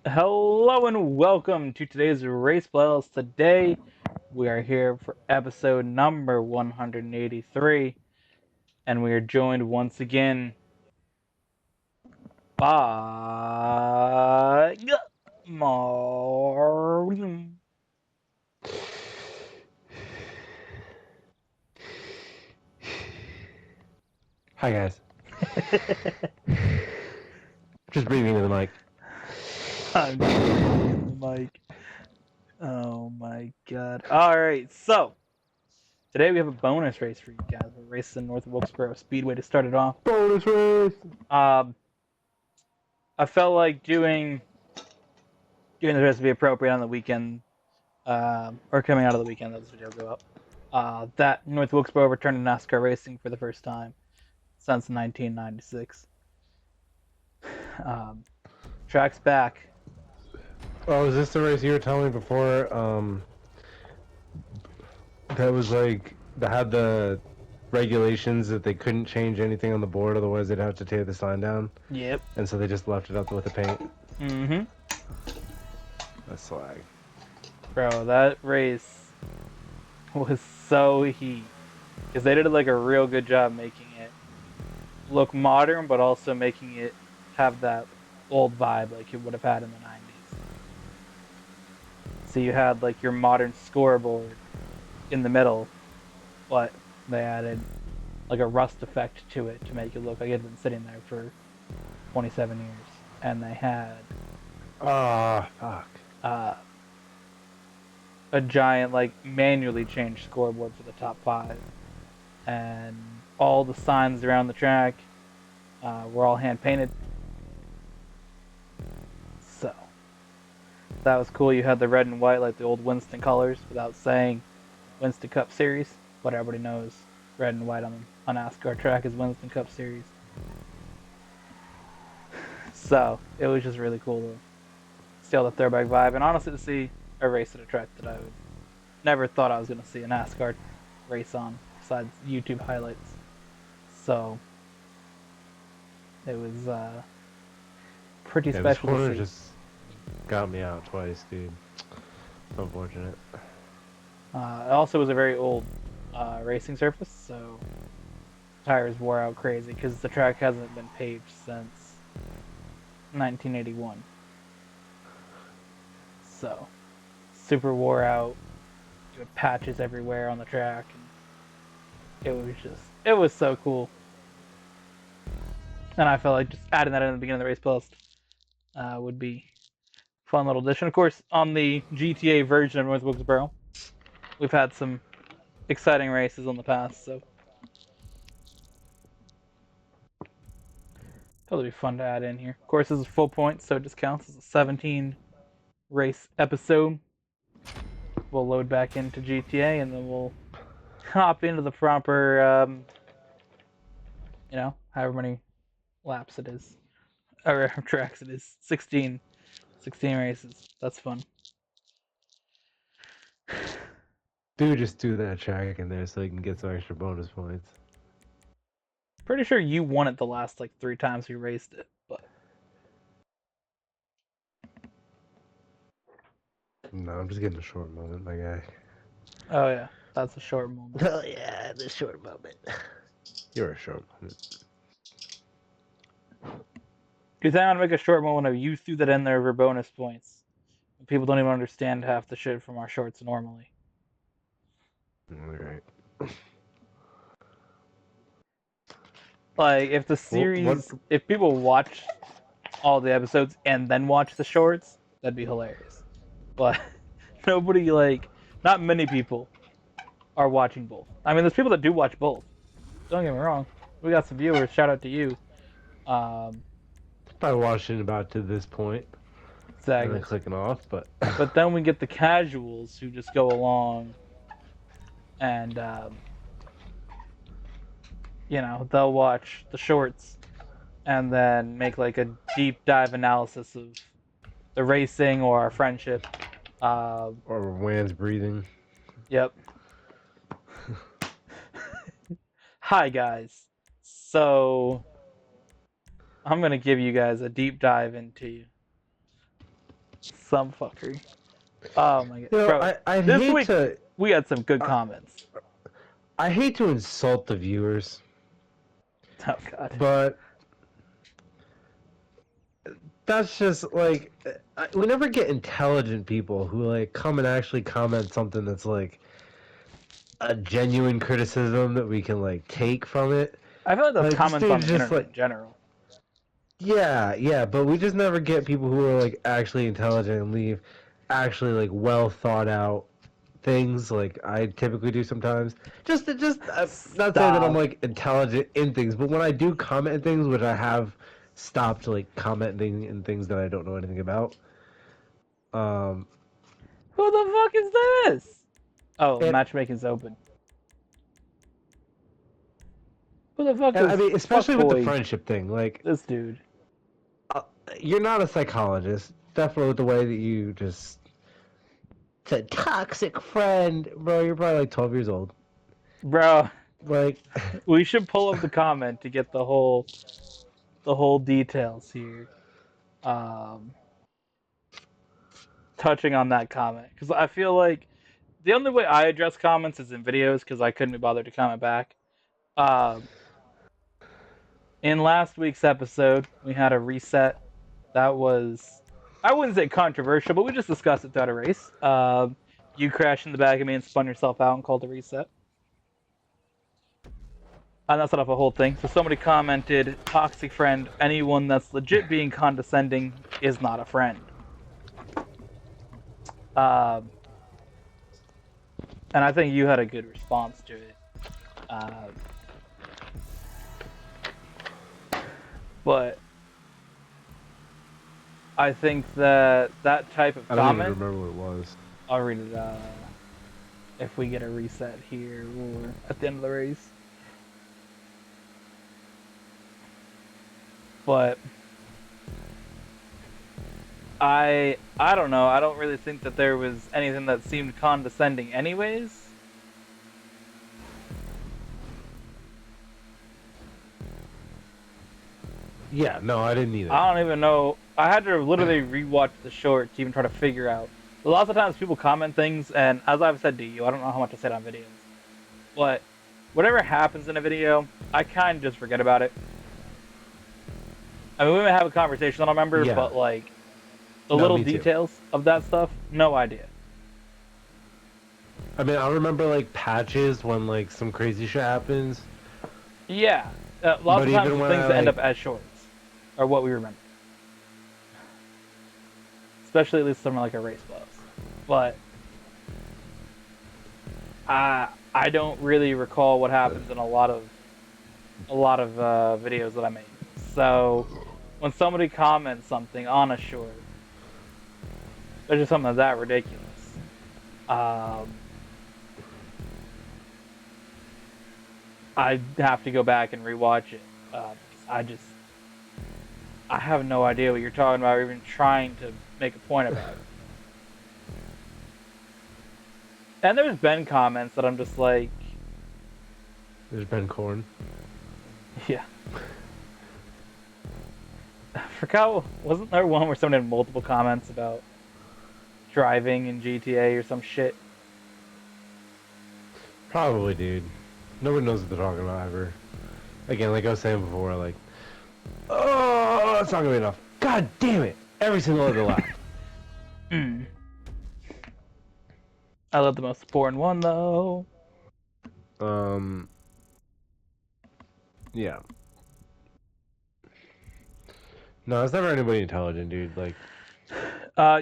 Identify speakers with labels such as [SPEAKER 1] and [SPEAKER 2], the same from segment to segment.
[SPEAKER 1] Hello and welcome to today's Race Playlist. Today we are here for episode number 183, and we are joined once again by Marvin.
[SPEAKER 2] Hi guys. Just breathing into the mic.
[SPEAKER 1] I'm the mic. Oh my god. Alright, so today we have a bonus race for you guys. We're racing North Wilkesboro Speedway to start it off.
[SPEAKER 2] Bonus race.
[SPEAKER 1] Um, I felt like doing the race to be appropriate on the weekend, or coming out of the weekend that this video will go up. That North Wilkesboro returned to NASCAR racing for the first time since 1996. Um, track's back.
[SPEAKER 2] Oh, is this the race you were telling me before? That was like that had the regulations that they couldn't change anything on the board, otherwise they'd have to tear the sign down.
[SPEAKER 1] Yep.
[SPEAKER 2] And so they just left it up with the paint.
[SPEAKER 1] Mm-hmm.
[SPEAKER 2] That's swag.
[SPEAKER 1] Bro, that race was so heat because they did like a real good job making it look modern, but also making it have that old vibe like it would have had in the 90s. So you had like your modern scoreboard in the middle, but they added like a rust effect to it to make it look like it had been sitting there for 27 years. And they had
[SPEAKER 2] Fuck.
[SPEAKER 1] A giant like manually changed scoreboard for the top five, and all the signs around the track were all hand painted. So that was cool. You had the red and white like the old Winston colors without saying Winston Cup Series, but everybody knows red and white on NASCAR track is Winston Cup Series. So it was just really cool to steal the throwback vibe, and honestly to see a race at a track that I would never thought I was going to see a NASCAR race on, besides YouTube highlights. So it was pretty
[SPEAKER 2] Yeah,
[SPEAKER 1] special
[SPEAKER 2] this corner
[SPEAKER 1] to see.
[SPEAKER 2] just got me out twice, dude. Unfortunate.
[SPEAKER 1] It also was a very old racing surface, so tires wore out crazy because the track hasn't been paved since 1981. So super wore out. You had patches everywhere on the track, and it was so cool. And I felt like just adding that in the beginning of the race post would be a fun little addition. Of course, on the GTA version of North Wilkesboro, we've had some exciting races in the past, so it'll be fun to add in here. Of course, this is full points, so it just counts as a 17 race episode. We'll load back into GTA, and then we'll hop into the proper, however many laps it is, or tracks it is. 16 races. That's fun.
[SPEAKER 2] Dude, just do that track in there so you can get some extra bonus points.
[SPEAKER 1] Pretty sure you won it the last like 3 times we raced it, but
[SPEAKER 2] No, I'm just getting a short moment, my guy.
[SPEAKER 1] oh yeah, that's a short moment.
[SPEAKER 2] Oh yeah, the short moment. You're a short moment.
[SPEAKER 1] You think I'm gonna make a short moment of you threw that in there for bonus points? People don't even understand half the shit from our shorts normally.
[SPEAKER 2] Alright.
[SPEAKER 1] Like if the series, if people watch all the episodes and then watch the shorts, that'd be hilarious. But nobody not many people are watching both. I mean, there's people that do watch both. Don't get me wrong. We got some viewers. Shout out to you.
[SPEAKER 2] I watched it about to this point, and
[SPEAKER 1] Exactly.
[SPEAKER 2] then clicking off, but
[SPEAKER 1] But then we get the casuals who just go along and, they'll watch the shorts and then make like a deep dive analysis of the racing or our friendship.
[SPEAKER 2] or Wan's breathing.
[SPEAKER 1] Yep. Hi, guys. So, I'm going to give you guys a deep dive into Some fuckery. Oh my god,
[SPEAKER 2] You know,
[SPEAKER 1] bro!
[SPEAKER 2] I'd
[SPEAKER 1] This
[SPEAKER 2] hate
[SPEAKER 1] week
[SPEAKER 2] to
[SPEAKER 1] we had some good
[SPEAKER 2] I,
[SPEAKER 1] comments.
[SPEAKER 2] I hate to insult the viewers,
[SPEAKER 1] Oh god.
[SPEAKER 2] but that's just like we never get intelligent people who like come and actually comment something that's like a genuine criticism that we can like take from it.
[SPEAKER 1] I feel like that's
[SPEAKER 2] Like this
[SPEAKER 1] comments on
[SPEAKER 2] dude's
[SPEAKER 1] the
[SPEAKER 2] just
[SPEAKER 1] internet
[SPEAKER 2] like
[SPEAKER 1] in general.
[SPEAKER 2] yeah, but we just never get people who are like actually intelligent and leave actually like well thought out things like I typically do sometimes. Just not saying that I'm
[SPEAKER 1] Stop.
[SPEAKER 2] like intelligent in things, but when I do comment in things, which I have stopped like commenting in things that I don't know anything about. Um,
[SPEAKER 1] Who the fuck is this? Oh,
[SPEAKER 2] and
[SPEAKER 1] matchmaking's open. Who the fuck
[SPEAKER 2] and I
[SPEAKER 1] is
[SPEAKER 2] mean, especially with the
[SPEAKER 1] fuckboy?
[SPEAKER 2] friendship thing, like
[SPEAKER 1] This dude.
[SPEAKER 2] uh, you're not a psychologist. Definitely with the way that you just said toxic friend, bro. You're probably like 12 years old.
[SPEAKER 1] Bro,
[SPEAKER 2] Like,
[SPEAKER 1] we should pull up the comment to get the whole details here. Um, touching on that comment because I feel like the only way I address comments is in videos because I couldn't be bothered to comment back. Um, in last week's episode, we had a reset that was, I wouldn't say controversial, but we just discussed it throughout a race. You crashed in the back of me and spun yourself out and called a reset. And that set off a whole thing. So somebody commented, "Toxic friend. Anyone that's legit being condescending is not a friend." Um, and I think you had a good response to it. Um, but I think that that type of
[SPEAKER 2] I don't even
[SPEAKER 1] comment,
[SPEAKER 2] remember what it was.
[SPEAKER 1] I'll read it if we get a reset here or at the end of the race. But I don't know. I don't really think that there was anything that seemed condescending anyways.
[SPEAKER 2] Yeah, no, I didn't either.
[SPEAKER 1] I don't even know. I had to literally rewatch the short to even try to figure out. Lots of times people comment things, and as I've said to you, I don't know how much I said on videos, but whatever happens in a video, I kind of just forget about it. I mean, we may have a conversation, I don't remember,
[SPEAKER 2] Yeah.
[SPEAKER 1] but like the
[SPEAKER 2] No,
[SPEAKER 1] little
[SPEAKER 2] me too.
[SPEAKER 1] details of that stuff, no idea.
[SPEAKER 2] I mean, I remember like patches when like some crazy shit happens.
[SPEAKER 1] Yeah, lots
[SPEAKER 2] But
[SPEAKER 1] of times
[SPEAKER 2] even
[SPEAKER 1] the
[SPEAKER 2] when
[SPEAKER 1] things
[SPEAKER 2] I
[SPEAKER 1] that end
[SPEAKER 2] like,
[SPEAKER 1] up as shorts are what we remember, especially at least something like a race bus. But I don't really recall what happens in a lot of videos that I make. So when somebody comments something on a short, there's just something that ridiculous. Um, I have to go back and rewatch it because I have no idea what you're talking about or even trying to make a point about. And there's been comments that I'm just like,
[SPEAKER 2] there's Ben Corn.
[SPEAKER 1] yeah. I forgot, wasn't there one where someone had multiple comments about driving in GTA or some shit?
[SPEAKER 2] Probably, dude. Nobody knows what they're talking about ever. Again, like I was saying before, like, oh, it's not gonna be enough. God damn it! Every single other lap.
[SPEAKER 1] Mm. I love the most important one though.
[SPEAKER 2] Um. Yeah. No, it's never anybody intelligent, dude. Like,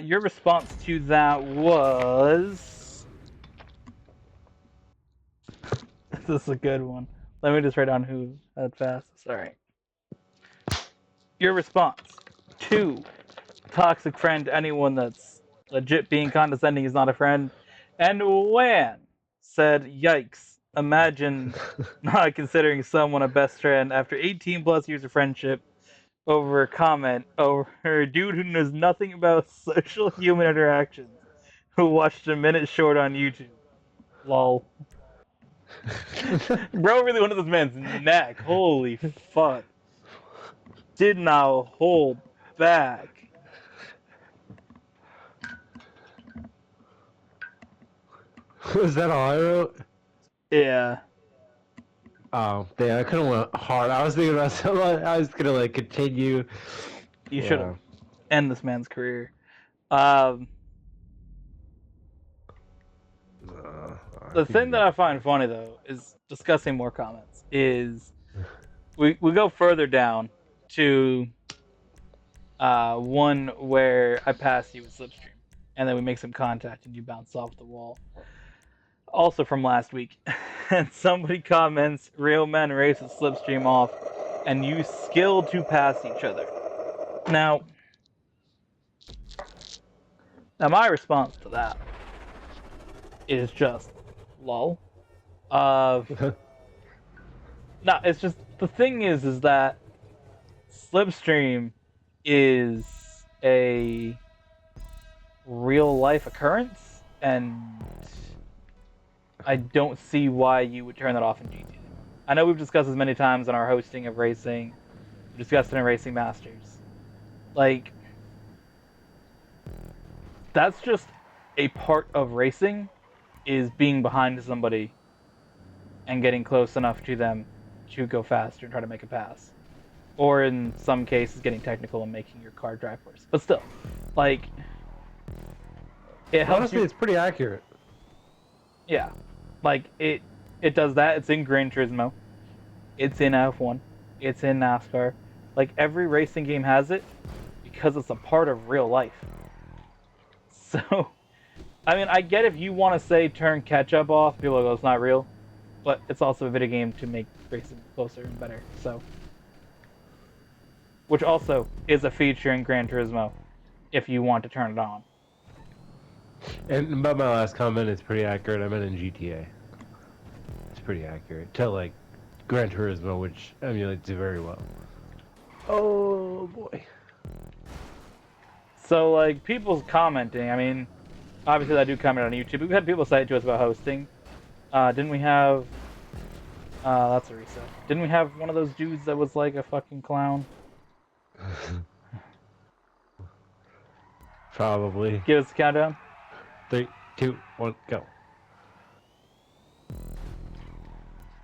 [SPEAKER 1] Your response to that was. This is a good one. Let me just write down who had fastest. Alright. Your response to toxic friend, anyone that's legit being condescending is not a friend. And Wan said, "Yikes. Imagine not considering someone a best friend after 18 plus years of friendship over a comment over a dude who knows nothing about social human interactions who watched a minute short on YouTube. Lol." Bro really wanted this man's neck. Holy fuck. Did not hold back.
[SPEAKER 2] Was that all I wrote?
[SPEAKER 1] Yeah,
[SPEAKER 2] Oh, damn, I could have went hard. I was thinking about something. I was gonna like continue.
[SPEAKER 1] you should have
[SPEAKER 2] Yeah.
[SPEAKER 1] end this man's career. Um, the
[SPEAKER 2] We can
[SPEAKER 1] thing that
[SPEAKER 2] go.
[SPEAKER 1] I find funny though is discussing more comments. Is we go further down to one where I pass you with Slipstream, and then we make some contact and you bounce off the wall. Also from last week, and somebody comments, "Real men race with Slipstream off, and use skill to pass each other." Now, my response to that is just lol. Uh, no, it's just the thing is that Slipstream is a real life occurrence, and I don't see why you would turn that off in GTA. I know we've discussed this many times in our hosting of racing. We discussed it in Racing Masters. Like, that's just a part of racing, is being behind somebody and getting close enough to them to go faster and try to make a pass. Or in some cases, getting technical and making your car drive worse. But still, like, it helps
[SPEAKER 2] Honestly,
[SPEAKER 1] you.
[SPEAKER 2] it's pretty accurate.
[SPEAKER 1] Yeah, like it does that. It's in Gran Turismo. It's in F1. It's in NASCAR. Like every racing game has it because it's a part of real life. So, I mean, I get if you want to say turn catch up off, people are like, oh, it's not real. But it's also a video game to make racing closer and better. So, which also is a feature in Gran Turismo if you want to turn it on.
[SPEAKER 2] And about my last comment, it's pretty accurate. I meant in GTA. It's pretty accurate to like Gran Turismo, which emulates it very well. Oh boy.
[SPEAKER 1] So, like, people's commenting, I mean, obviously I do comment on YouTube. We've had people say it to us about hosting. Didn't we have? That's a reset. Didn't we have one of those dudes that was like a fucking clown?
[SPEAKER 2] Probably.
[SPEAKER 1] Give us a countdown.
[SPEAKER 2] 3, 2, 1, go.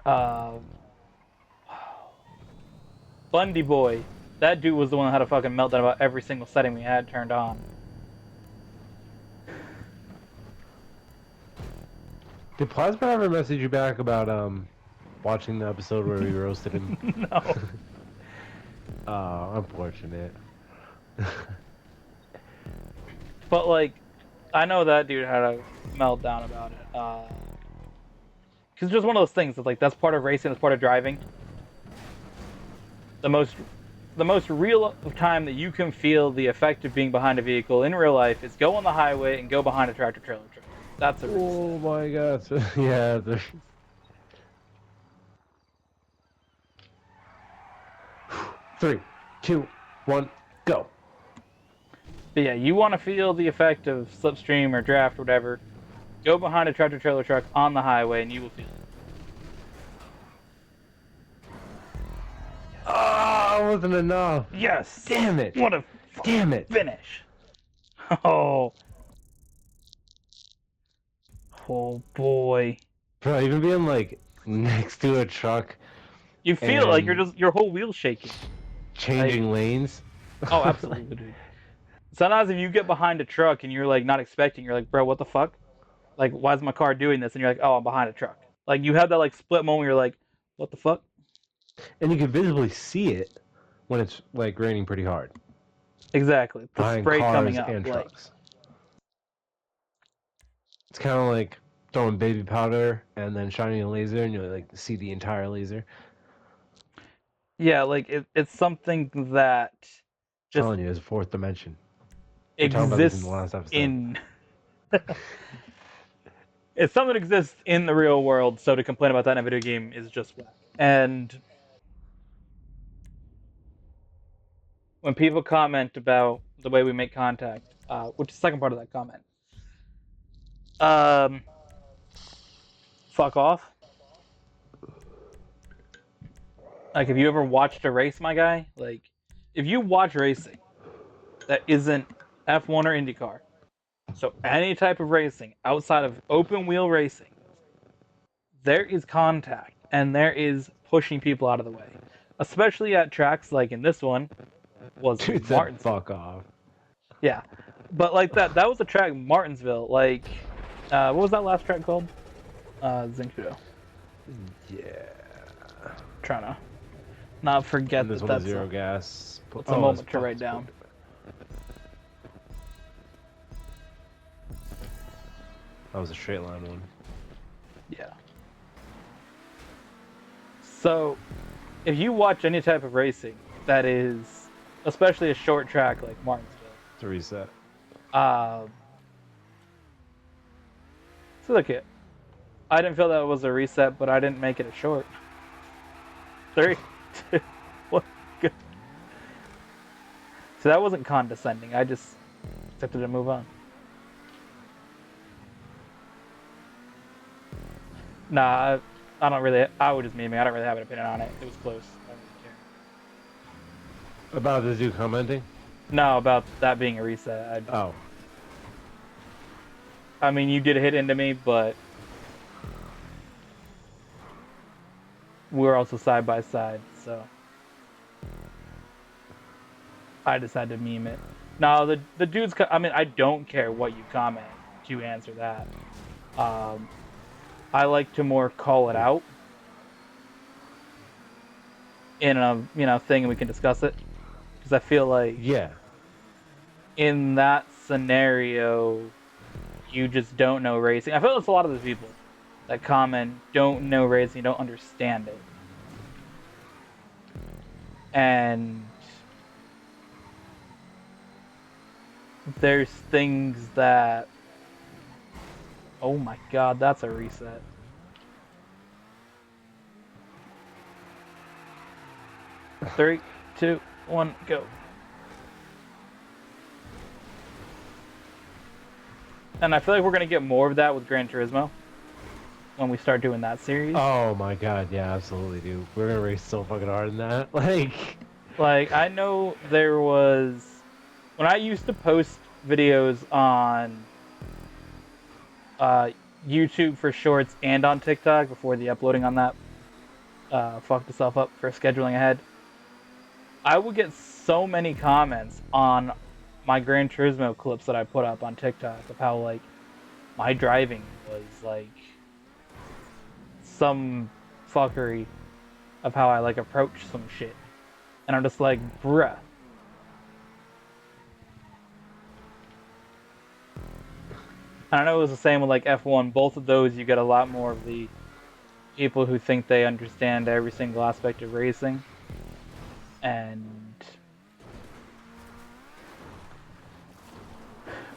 [SPEAKER 1] Uh, Bundy Boy. That dude was the one that had a fucking meltdown about every single setting we had turned on.
[SPEAKER 2] Did Plasma ever message you back about watching the episode where we roasted him?
[SPEAKER 1] No.
[SPEAKER 2] Oh, unfortunate.
[SPEAKER 1] But, like, I know that dude had a meltdown about it. Because it's just one of those things that, like, that's part of racing, that's part of driving. The most real time that you can feel the effect of being behind a vehicle in real life is go on the highway and go behind a tractor trailer truck. That's a reset.
[SPEAKER 2] Oh my god. Yeah. 3, 2, 1, go.
[SPEAKER 1] But yeah, you want to feel the effect of slipstream or draft or whatever, go behind a tractor trailer truck on the highway and you will feel it.
[SPEAKER 2] Oh, it wasn't enough.
[SPEAKER 1] Yes!
[SPEAKER 2] Damn it.
[SPEAKER 1] What a
[SPEAKER 2] Damn it.
[SPEAKER 1] finish! Oh. Oh boy.
[SPEAKER 2] Bro, even being like next to a truck
[SPEAKER 1] You feel like
[SPEAKER 2] and
[SPEAKER 1] your whole wheel's shaking.
[SPEAKER 2] changing
[SPEAKER 1] Like,
[SPEAKER 2] lanes.
[SPEAKER 1] oh, absolutely, dude. Sometimes if you get behind a truck and you're like not expecting, you're like, bro, what the fuck? Like, why is my car doing this? And you're like, oh, I'm behind a truck. Like, you have that like split moment where you're like, what the fuck?
[SPEAKER 2] And you can visibly see it when it's like raining pretty hard.
[SPEAKER 1] Exactly. The
[SPEAKER 2] Behind
[SPEAKER 1] spray coming
[SPEAKER 2] cars
[SPEAKER 1] up.
[SPEAKER 2] and
[SPEAKER 1] Like,
[SPEAKER 2] trucks. It's kind of like throwing baby powder and then shining a laser, and you like see the entire laser.
[SPEAKER 1] yeah, like it's something that
[SPEAKER 2] I'm
[SPEAKER 1] just
[SPEAKER 2] telling you, it's a fourth dimension. We were talking about this in the
[SPEAKER 1] exists
[SPEAKER 2] last episode.
[SPEAKER 1] in. It's something that exists in the real world, so to complain about that in a video game is just whack. And when people comment about the way we make contact, which is the second part of that comment, um, fuck off. Like, if you ever watched a race, my guy, like, if you watch racing that isn't F1 or IndyCar, So any type of racing outside of open wheel racing, there is contact and there is pushing people out of the way. Especially at tracks like in this one was
[SPEAKER 2] Dude
[SPEAKER 1] in
[SPEAKER 2] said,
[SPEAKER 1] Martinsville.
[SPEAKER 2] "Fuck off."
[SPEAKER 1] Yeah. But like that was a track Martinsville. Like what was that last track called? Zinkudo.
[SPEAKER 2] Yeah.
[SPEAKER 1] Trying to not
[SPEAKER 2] And
[SPEAKER 1] forget
[SPEAKER 2] this
[SPEAKER 1] that
[SPEAKER 2] one is
[SPEAKER 1] that's
[SPEAKER 2] zero gas.
[SPEAKER 1] a
[SPEAKER 2] Oh, it's
[SPEAKER 1] moment to
[SPEAKER 2] fuck.
[SPEAKER 1] write down.
[SPEAKER 2] That was a straight line one.
[SPEAKER 1] Yeah. So, if you watch any type of racing that is, especially a short track like Martinsville,
[SPEAKER 2] To reset.
[SPEAKER 1] um, so look it. I didn't feel that was a reset, but I didn't make it a short. 3, 2, 1, go. So that wasn't condescending. I just accepted to move on. Nah, I don't really. I would just meme me. I don't really have an opinion on it. It was close. I don't really care.
[SPEAKER 2] About this dude commenting?
[SPEAKER 1] No, about that being a reset.
[SPEAKER 2] Oh.
[SPEAKER 1] I mean, you did hit into me, but we were also side by side, so I decided to meme it. No, the dude's. I mean, I don't care what you comment to answer that. I like to more call it out in a thing, and we can discuss it because I feel like
[SPEAKER 2] Yeah.
[SPEAKER 1] in that scenario, you just don't know racing. I feel like it's a lot of the people that comment don't know racing, don't understand it, and there's things that. Oh my god, that's a reset. Three, two, one, go. And I feel like we're gonna get more of that with Gran Turismo when we start doing that series.
[SPEAKER 2] Oh my god, yeah, absolutely, dude. We're gonna race so fucking hard in that.
[SPEAKER 1] Like I know there was when I used to post videos on uh, YouTube for shorts and on TikTok before the uploading on that fucked itself up for scheduling ahead. I would get so many comments on my Gran Turismo clips that I put up on TikTok of how like my driving was like some fuckery of how I like approach some shit. And I'm just like, bruh. And I know it was the same with like F1. Both of those, you get a lot more of the people who think they understand every single aspect of racing. And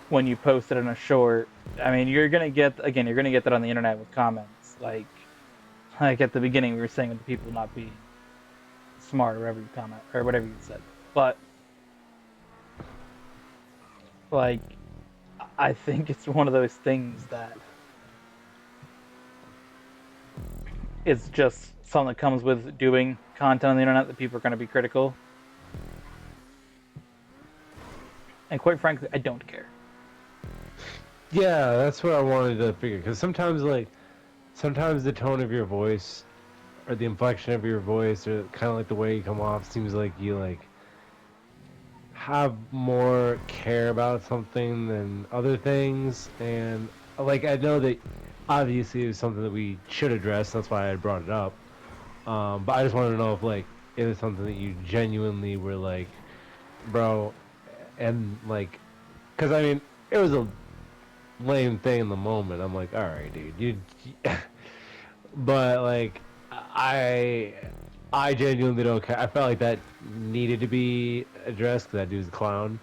[SPEAKER 1] when you post it in a short, I mean, you're gonna get that on the internet with comments. Like at the beginning, we were saying with the people not being smart or whatever you comment or whatever you said. But like, I think it's one of those things that it's just something that comes with doing content on the internet that people are going to be critical. And quite frankly, I don't care.
[SPEAKER 2] Yeah, that's what I wanted to figure. Because sometimes the tone of your voice, or the inflection of your voice, or kind of like the way you come off, seems like you have more care about something than other things. And like I know that obviously it was something that we should address. That's why I brought it up. But I just wanted to know if it was something that you genuinely were like, bro, and like, because I mean it was a lame thing in the moment. I'm like, all right, dude, but like, I I genuinely don't care. I felt like that needed to be addressed because that dude's a clown,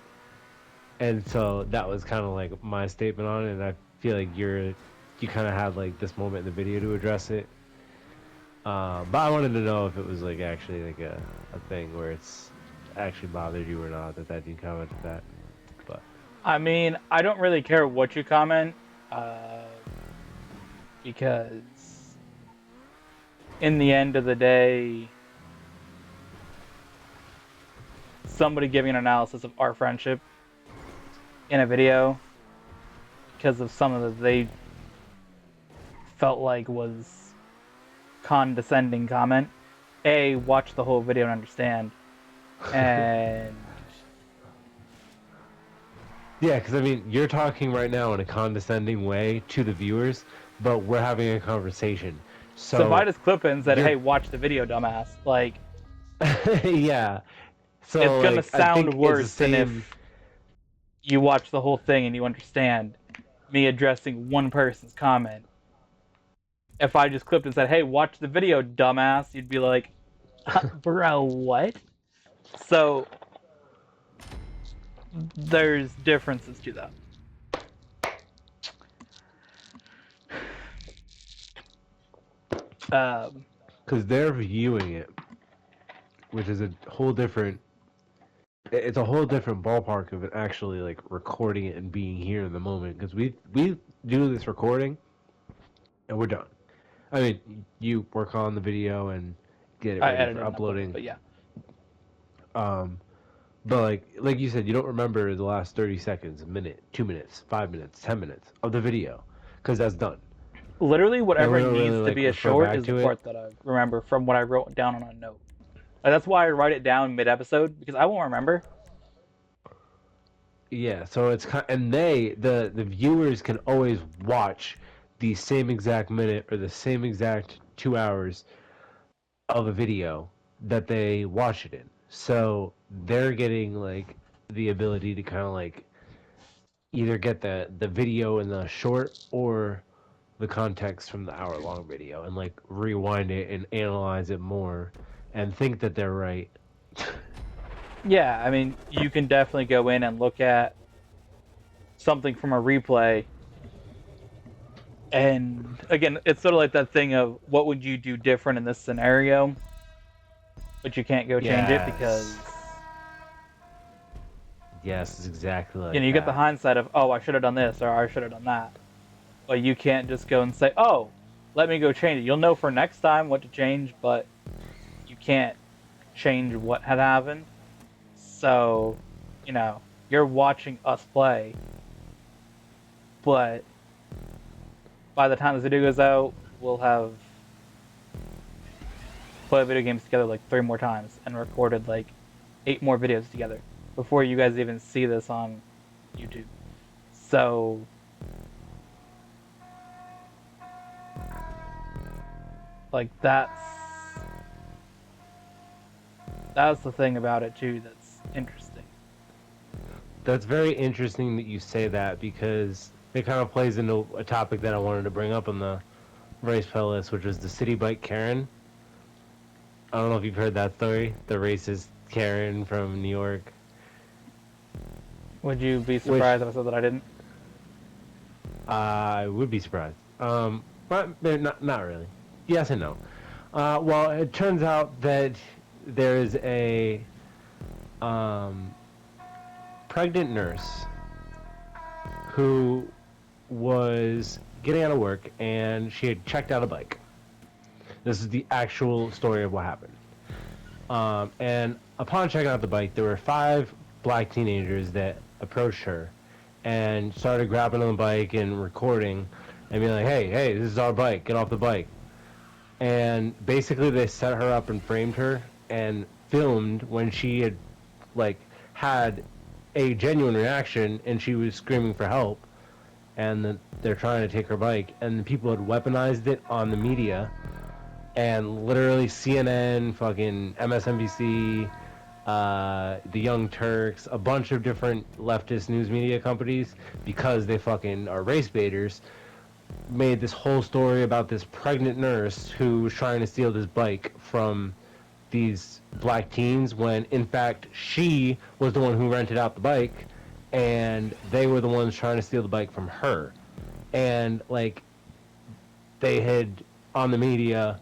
[SPEAKER 2] and so that was kind of like my statement on it. And I feel like you kind of had like this moment in the video to address it. But I wanted to know if it was like actually like a thing where it's actually bothered you or not that dude commented that. But
[SPEAKER 1] I mean, I don't really care what you comment uh, because in the end of the day, somebody giving an analysis of our friendship in a video because of some of that they felt like was condescending comment. A, watch the whole video and understand. And
[SPEAKER 2] Yeah, because I mean, you're talking right now in a condescending way to the viewers, but we're having a conversation.
[SPEAKER 1] so if I
[SPEAKER 2] So
[SPEAKER 1] just clip it and said,
[SPEAKER 2] you're,
[SPEAKER 1] hey, watch the video, dumbass, like,
[SPEAKER 2] yeah.
[SPEAKER 1] it's
[SPEAKER 2] So
[SPEAKER 1] gonna
[SPEAKER 2] like, I
[SPEAKER 1] sound
[SPEAKER 2] think it's the
[SPEAKER 1] worse than
[SPEAKER 2] same.
[SPEAKER 1] if you watch the whole thing and you understand me addressing one person's comment. If I just clipped and said, hey, watch the video, dumbass, you'd be like, bro, what? So there's differences to that. Um,
[SPEAKER 2] Because they're viewing it, which is a whole different. It's a whole different ballpark of it actually like recording it and being here in the moment. Because we do this recording and we're done. I mean, you work on the video and get it
[SPEAKER 1] I
[SPEAKER 2] ready
[SPEAKER 1] edited
[SPEAKER 2] for
[SPEAKER 1] and uploaded,
[SPEAKER 2] uploading.
[SPEAKER 1] but yeah.
[SPEAKER 2] Um, but like you said, you don't remember the last 30 seconds, a minute, 2 minutes, 5 minutes, 10 minutes of the video, because that's done.
[SPEAKER 1] Literally,
[SPEAKER 2] And
[SPEAKER 1] whatever
[SPEAKER 2] we don't really
[SPEAKER 1] needs to
[SPEAKER 2] like
[SPEAKER 1] be a
[SPEAKER 2] refer
[SPEAKER 1] short
[SPEAKER 2] back
[SPEAKER 1] is the
[SPEAKER 2] to it.
[SPEAKER 1] part that I remember from what I wrote down on a note. Like, that's why I write it down mid episode because I won't remember.
[SPEAKER 2] Yeah, so it's kind, and the viewers can always watch the same exact minute or the same exact 2 hours of a video that they watch it in. So they're getting like the ability to kind of like either get the video in the short or the context from the hour long video and like rewind it and analyze it more and think that they're right.
[SPEAKER 1] Yeah, I mean, you can definitely go in and look at something from a replay. And again, it's sort of like that thing of what would you do different in this scenario, but you can't go change it
[SPEAKER 2] Yes.
[SPEAKER 1] because
[SPEAKER 2] Yes, it's exactly
[SPEAKER 1] you know
[SPEAKER 2] like
[SPEAKER 1] you get the
[SPEAKER 2] that.
[SPEAKER 1] hindsight of oh I should have done this or I should have done that, but you can't just go and say oh let me go change it. You'll know for next time what to change, but you can't change what had happened. So, you know, you're watching us play, but by the time this video goes out, we'll have played video games together like 3 more times and recorded like 8 more videos together before you guys even see this on YouTube. So, like that's the thing about it too that's interesting.
[SPEAKER 2] That's very interesting that you say that because it kind of plays into a topic that I wanted to bring up on the race playlist, which was the city bike Karen. I don't know if you've heard that story. The racist Karen from New York.
[SPEAKER 1] Would you be
[SPEAKER 2] Which
[SPEAKER 1] surprised if I said that I didn't?
[SPEAKER 2] I would be surprised. But not really. Yes and no. Well, it turns out that there is a um, pregnant nurse who was getting out of work and she had checked out a bike. This is the actual story of what happened. And upon checking out the bike, there were 5 black teenagers that approached her and started grabbing on the bike and recording and being like, hey, this is our bike. Get off the bike. And basically they set her up and framed her and filmed when she had like had a genuine reaction and she was screaming for help and they're trying to take her bike and the people had weaponized it on the media and literally CNN, fucking MSNBC, the Young Turks, a bunch of different leftist news media companies, because they fucking are race baiters, made this whole story about this pregnant nurse who was trying to steal this bike from these black teens when in fact she was the one who rented out the bike and they were the ones trying to steal the bike from her. And like they had on the media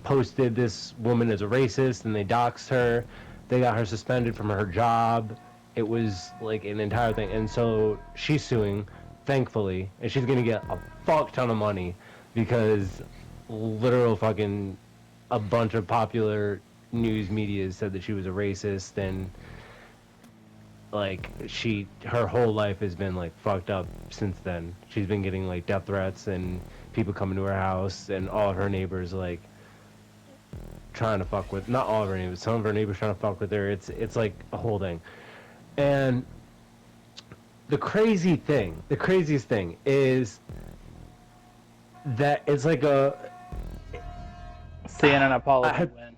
[SPEAKER 2] posted this woman as a racist and they doxed her. They got her suspended from her job. It was like an entire thing. And so she's suing, thankfully, and she's gonna get a fuck ton of money because literal fucking a bunch of popular news media said that she was a racist and like her whole life has been like fucked up since then. She's been getting like death threats and people coming to her house, and all of her neighbors like trying to fuck with, not all of her neighbors, some of her neighbors trying to fuck with her. It's like a whole thing. And the craziest thing is that it's like
[SPEAKER 1] CNN apology
[SPEAKER 2] I,
[SPEAKER 1] win.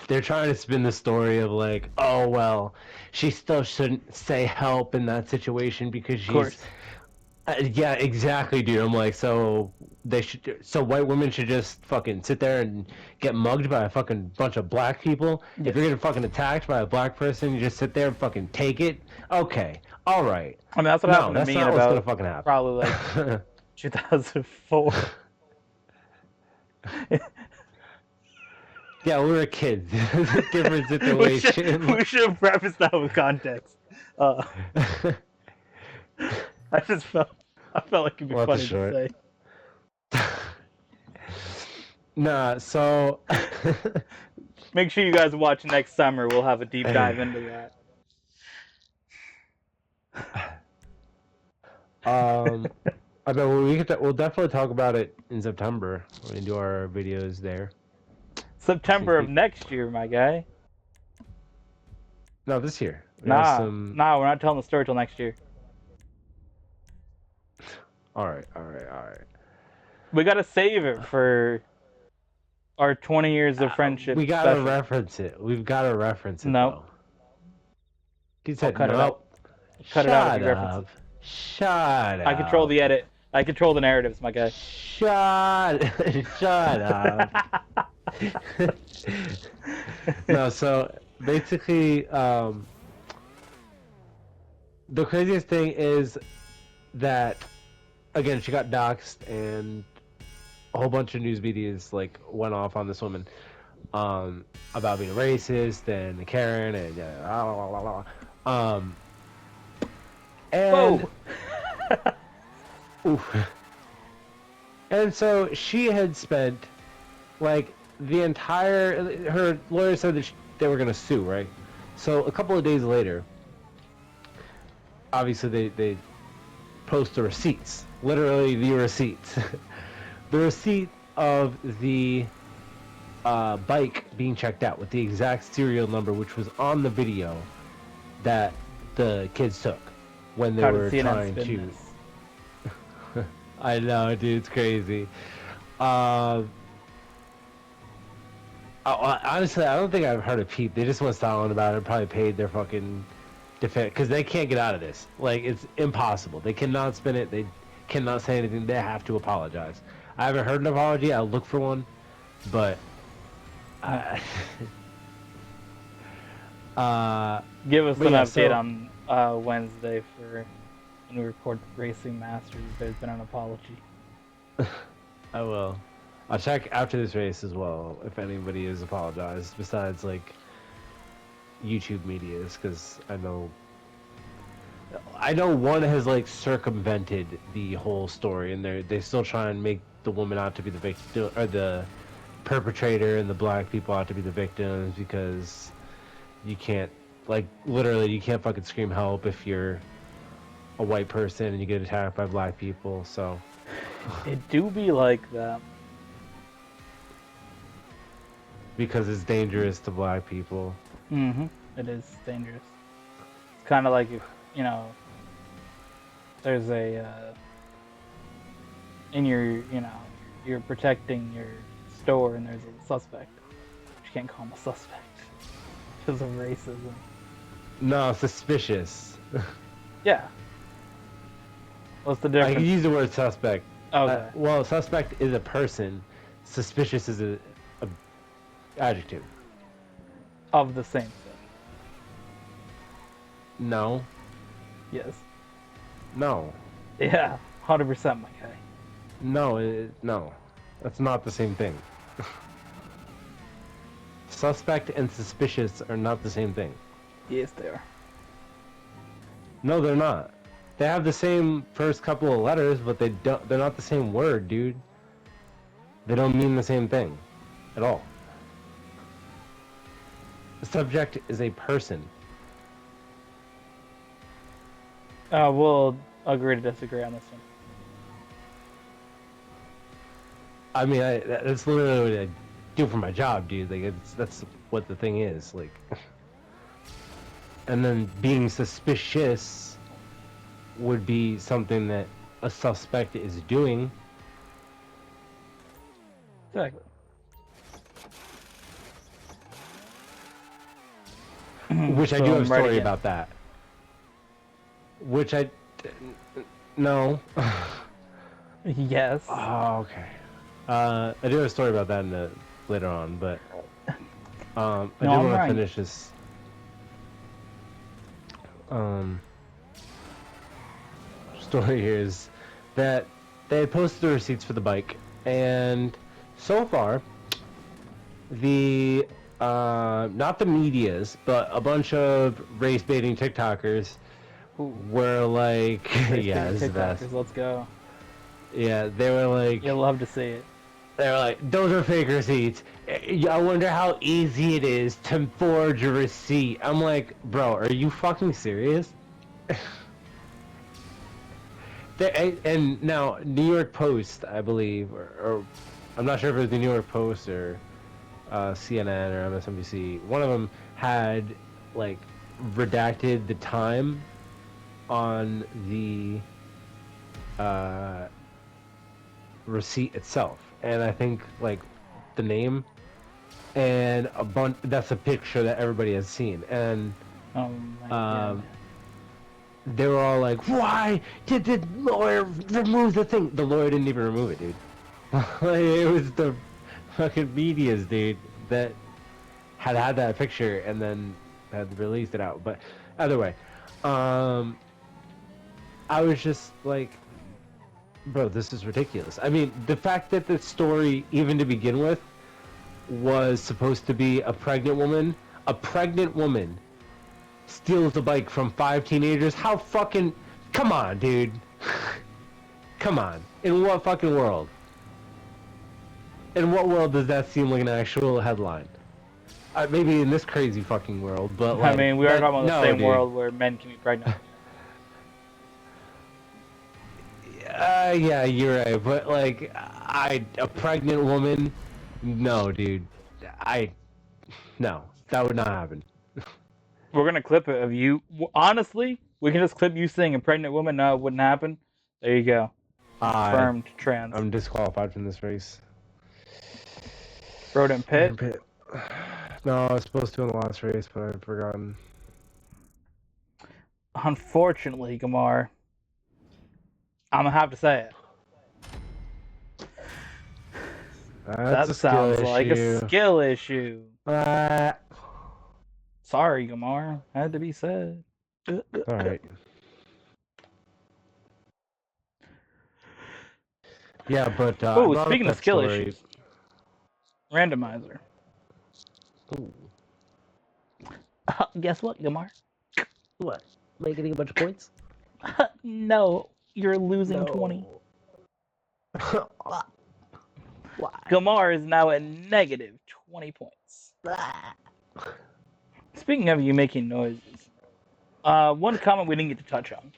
[SPEAKER 2] they're trying to spin the story of like, oh well, she still shouldn't say help in that situation because
[SPEAKER 1] Of
[SPEAKER 2] she's
[SPEAKER 1] course.
[SPEAKER 2] yeah, exactly, dude. I'm like, so white women should just fucking sit there and get mugged by a fucking bunch of black people. If
[SPEAKER 1] Yes.
[SPEAKER 2] you're getting fucking attacked by a black person, you just sit there and fucking take it. Okay, all right.
[SPEAKER 1] I mean, that's what
[SPEAKER 2] No,
[SPEAKER 1] happened to
[SPEAKER 2] that's
[SPEAKER 1] me in
[SPEAKER 2] not what's gonna
[SPEAKER 1] about
[SPEAKER 2] fucking happen.
[SPEAKER 1] probably like 2004.
[SPEAKER 2] Yeah, we were kids. Different
[SPEAKER 1] we should
[SPEAKER 2] situation.
[SPEAKER 1] we should have prefaced that with context. Uh, I felt like it'd be
[SPEAKER 2] What the
[SPEAKER 1] funny to
[SPEAKER 2] short?
[SPEAKER 1] say.
[SPEAKER 2] Nah, so
[SPEAKER 1] Make sure you guys watch next summer. We'll have a deep dive into that.
[SPEAKER 2] um I bet we'll definitely talk about it in September when we do our videos there. See
[SPEAKER 1] September of
[SPEAKER 2] peop
[SPEAKER 1] next year, my guy.
[SPEAKER 2] No, this year. We have
[SPEAKER 1] Nah,
[SPEAKER 2] some.
[SPEAKER 1] nah, we're not telling the story till next year.
[SPEAKER 2] All right, all right, all right.
[SPEAKER 1] We gotta save it for our 20 years of friendship
[SPEAKER 2] We gotta
[SPEAKER 1] special.
[SPEAKER 2] reference it. We've gotta reference it
[SPEAKER 1] No,
[SPEAKER 2] though. He
[SPEAKER 1] I'll
[SPEAKER 2] said
[SPEAKER 1] cut it out.
[SPEAKER 2] nope.
[SPEAKER 1] Cut it out if you
[SPEAKER 2] Shut
[SPEAKER 1] reference it.
[SPEAKER 2] up. Shut
[SPEAKER 1] I control
[SPEAKER 2] up.
[SPEAKER 1] the edit. I control the narratives, my guy.
[SPEAKER 2] Shut. Shut up. No, so basically, the craziest thing is that again she got doxxed and a whole bunch of news medias like went off on this woman about being a racist and a Karen and blah, blah, blah, blah. And
[SPEAKER 1] Whoa!
[SPEAKER 2] oof. And so she had spent like the entire her lawyer said that they were gonna sue, right? So a couple of days later, obviously they post the receipts, literally the receipts. The receipt of the bike being checked out with the exact serial number, which was on the video that the kids took when they
[SPEAKER 1] How did
[SPEAKER 2] were
[SPEAKER 1] CNN
[SPEAKER 2] trying
[SPEAKER 1] spin
[SPEAKER 2] to.
[SPEAKER 1] this?
[SPEAKER 2] I know, dude, it's crazy. Honestly, I don't think I've heard a peep. They just went silent about it. Probably paid their fucking defense because they can't get out of this. Like it's impossible. They cannot spin it. They cannot say anything. They have to apologize. I haven't heard an apology. I'll look for one, but
[SPEAKER 1] Give us
[SPEAKER 2] but
[SPEAKER 1] an
[SPEAKER 2] yeah,
[SPEAKER 1] update
[SPEAKER 2] so
[SPEAKER 1] on Wednesday for when we record Racing Masters. There's been an apology.
[SPEAKER 2] I will. I'll check after this race as well if anybody has apologized besides like YouTube medias because I know one has like circumvented the whole story and they still try and make the woman out to be the victim or the perpetrator and the black people out to be the victims because you can't like literally you can't fucking scream help if you're a white person and you get attacked by black people. So
[SPEAKER 1] It do be like that.
[SPEAKER 2] because it's dangerous to black people.
[SPEAKER 1] Mm-hmm. It is dangerous. It's kind of like if there's a in your you're protecting your store and there's a suspect. You can't call him a suspect because of racism.
[SPEAKER 2] No, suspicious.
[SPEAKER 1] Yeah. What's the
[SPEAKER 2] I
[SPEAKER 1] difference?
[SPEAKER 2] can use the word suspect.
[SPEAKER 1] Okay.
[SPEAKER 2] Well, suspect is a person. Suspicious is a adjective.
[SPEAKER 1] Of the same thing.
[SPEAKER 2] No.
[SPEAKER 1] Yes.
[SPEAKER 2] No.
[SPEAKER 1] Yeah. 100%, my guy.
[SPEAKER 2] No. That's not the same thing. Suspect and suspicious are not the same thing.
[SPEAKER 1] Yes, they are.
[SPEAKER 2] No, they're not. They have the same first couple of letters, but they're not the same word, dude. They don't mean the same thing at all. The subject is a person.
[SPEAKER 1] We'll agree to disagree on this one.
[SPEAKER 2] I mean, that's literally what I do for my job, dude. Like, that's what the thing is. Like, and then being suspicious would be something that a suspect is doing,
[SPEAKER 1] Exactly.
[SPEAKER 2] which I
[SPEAKER 1] So
[SPEAKER 2] do have a
[SPEAKER 1] I'm right
[SPEAKER 2] story
[SPEAKER 1] again.
[SPEAKER 2] about that. Which I no.
[SPEAKER 1] Yes.
[SPEAKER 2] Oh, okay. I do have a story about that later on, but I
[SPEAKER 1] No,
[SPEAKER 2] did
[SPEAKER 1] I'm
[SPEAKER 2] want to
[SPEAKER 1] right.
[SPEAKER 2] finish this um, story here is that they had posted the receipts for the bike, and so far, the not the medias, but a bunch of race baiting TikTokers
[SPEAKER 1] Ooh,
[SPEAKER 2] were like,
[SPEAKER 1] race
[SPEAKER 2] yeah,
[SPEAKER 1] baiting
[SPEAKER 2] this is the best.
[SPEAKER 1] TikTokers. Let's go.
[SPEAKER 2] Yeah, they were like,
[SPEAKER 1] You'll love to see it.
[SPEAKER 2] those are fake receipts. I wonder how easy it is to forge a receipt. I'm like, bro, are you fucking serious? And now, New York Post, I believe, or I'm not sure if it was the New York Post or CNN or MSNBC. One of them had like redacted the time on the uh, receipt itself, and I think like the name and a bunch. That's a picture that everybody has seen, and
[SPEAKER 1] Oh my god.
[SPEAKER 2] um, they were all like, "Why did the lawyer remove the thing?" The lawyer didn't even remove it, dude. Like, it was the fucking media's, dude, that had that picture and then had released it out. But either way, um, I was just like, bro, this is ridiculous. I mean, the fact that the story, even to begin with, was supposed to be a pregnant woman steals a bike from 5 teenagers. How fucking... Come on, dude. Come on. In what fucking world? In what world does that seem like an actual headline? Maybe in this crazy fucking world, but
[SPEAKER 1] I
[SPEAKER 2] like
[SPEAKER 1] mean, we are
[SPEAKER 2] that.
[SPEAKER 1] talking about the
[SPEAKER 2] No,
[SPEAKER 1] same
[SPEAKER 2] dude.
[SPEAKER 1] world where men can be pregnant.
[SPEAKER 2] Yeah, you're right. But like, a pregnant woman? No, dude. I no, that would not happen.
[SPEAKER 1] We're gonna clip it of you. Honestly, we can just clip you saying a pregnant woman. No, it wouldn't happen. There you go.
[SPEAKER 2] I
[SPEAKER 1] Confirmed trans.
[SPEAKER 2] I'm disqualified from this race.
[SPEAKER 1] Roden Pitt.
[SPEAKER 2] No, I was supposed to in the last race, but I've forgotten.
[SPEAKER 1] Unfortunately, Gamar, I'm gonna have to say it.
[SPEAKER 2] That's
[SPEAKER 1] That
[SPEAKER 2] a skill
[SPEAKER 1] sounds like a
[SPEAKER 2] issue.
[SPEAKER 1] skill issue.
[SPEAKER 2] Uh,
[SPEAKER 1] Sorry, Gamar. Had to be said.
[SPEAKER 2] Alright. Yeah, but I
[SPEAKER 1] Oh,
[SPEAKER 2] brought up
[SPEAKER 1] speaking of
[SPEAKER 2] that
[SPEAKER 1] skill
[SPEAKER 2] story.
[SPEAKER 1] issues, randomizer.
[SPEAKER 2] Ooh.
[SPEAKER 1] Guess what, Gamar?
[SPEAKER 2] What? Am I getting a bunch of points?
[SPEAKER 1] No, you're losing 20.
[SPEAKER 2] No. Why?
[SPEAKER 1] Gamar is now at negative 20 points. Speaking of you making noises, one comment we didn't get to touch on.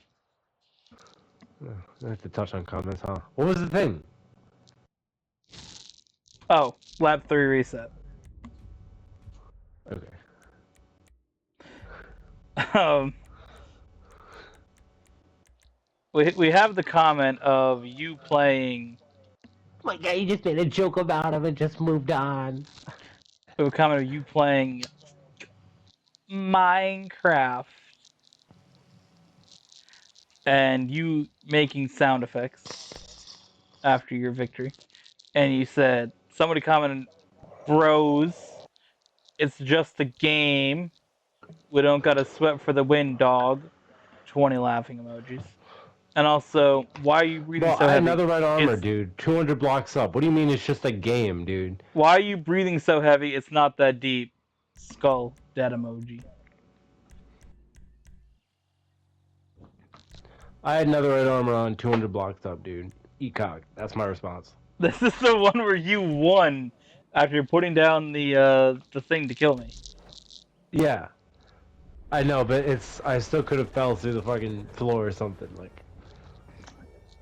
[SPEAKER 2] I have to touch on comments, huh? What was the thing?
[SPEAKER 1] Oh, lap 3 reset.
[SPEAKER 2] Okay.
[SPEAKER 1] Um, we have the comment of you playing.
[SPEAKER 2] Oh my god, you just made a joke about him and just moved on.
[SPEAKER 1] A comment of you playing Minecraft and you making sound effects after your victory, and you said somebody commented, "Bros, it's just a game. We don't gotta sweat for the win, dog." 20 laughing emojis. And also, why are you breathing
[SPEAKER 2] Bro,
[SPEAKER 1] so
[SPEAKER 2] I had
[SPEAKER 1] heavy?
[SPEAKER 2] another red armor,
[SPEAKER 1] It's
[SPEAKER 2] dude. 200 blocks up. What do you mean it's just a game, dude?
[SPEAKER 1] Why are you breathing so heavy? It's not that deep. Skull dead emoji.
[SPEAKER 2] I had another red armor on, 200 blocks up, dude. Ecock. That's my response.
[SPEAKER 1] This is the one where you won after putting down the thing to kill me.
[SPEAKER 2] Yeah. I know, but I still could have fell through the fucking floor or something. Like,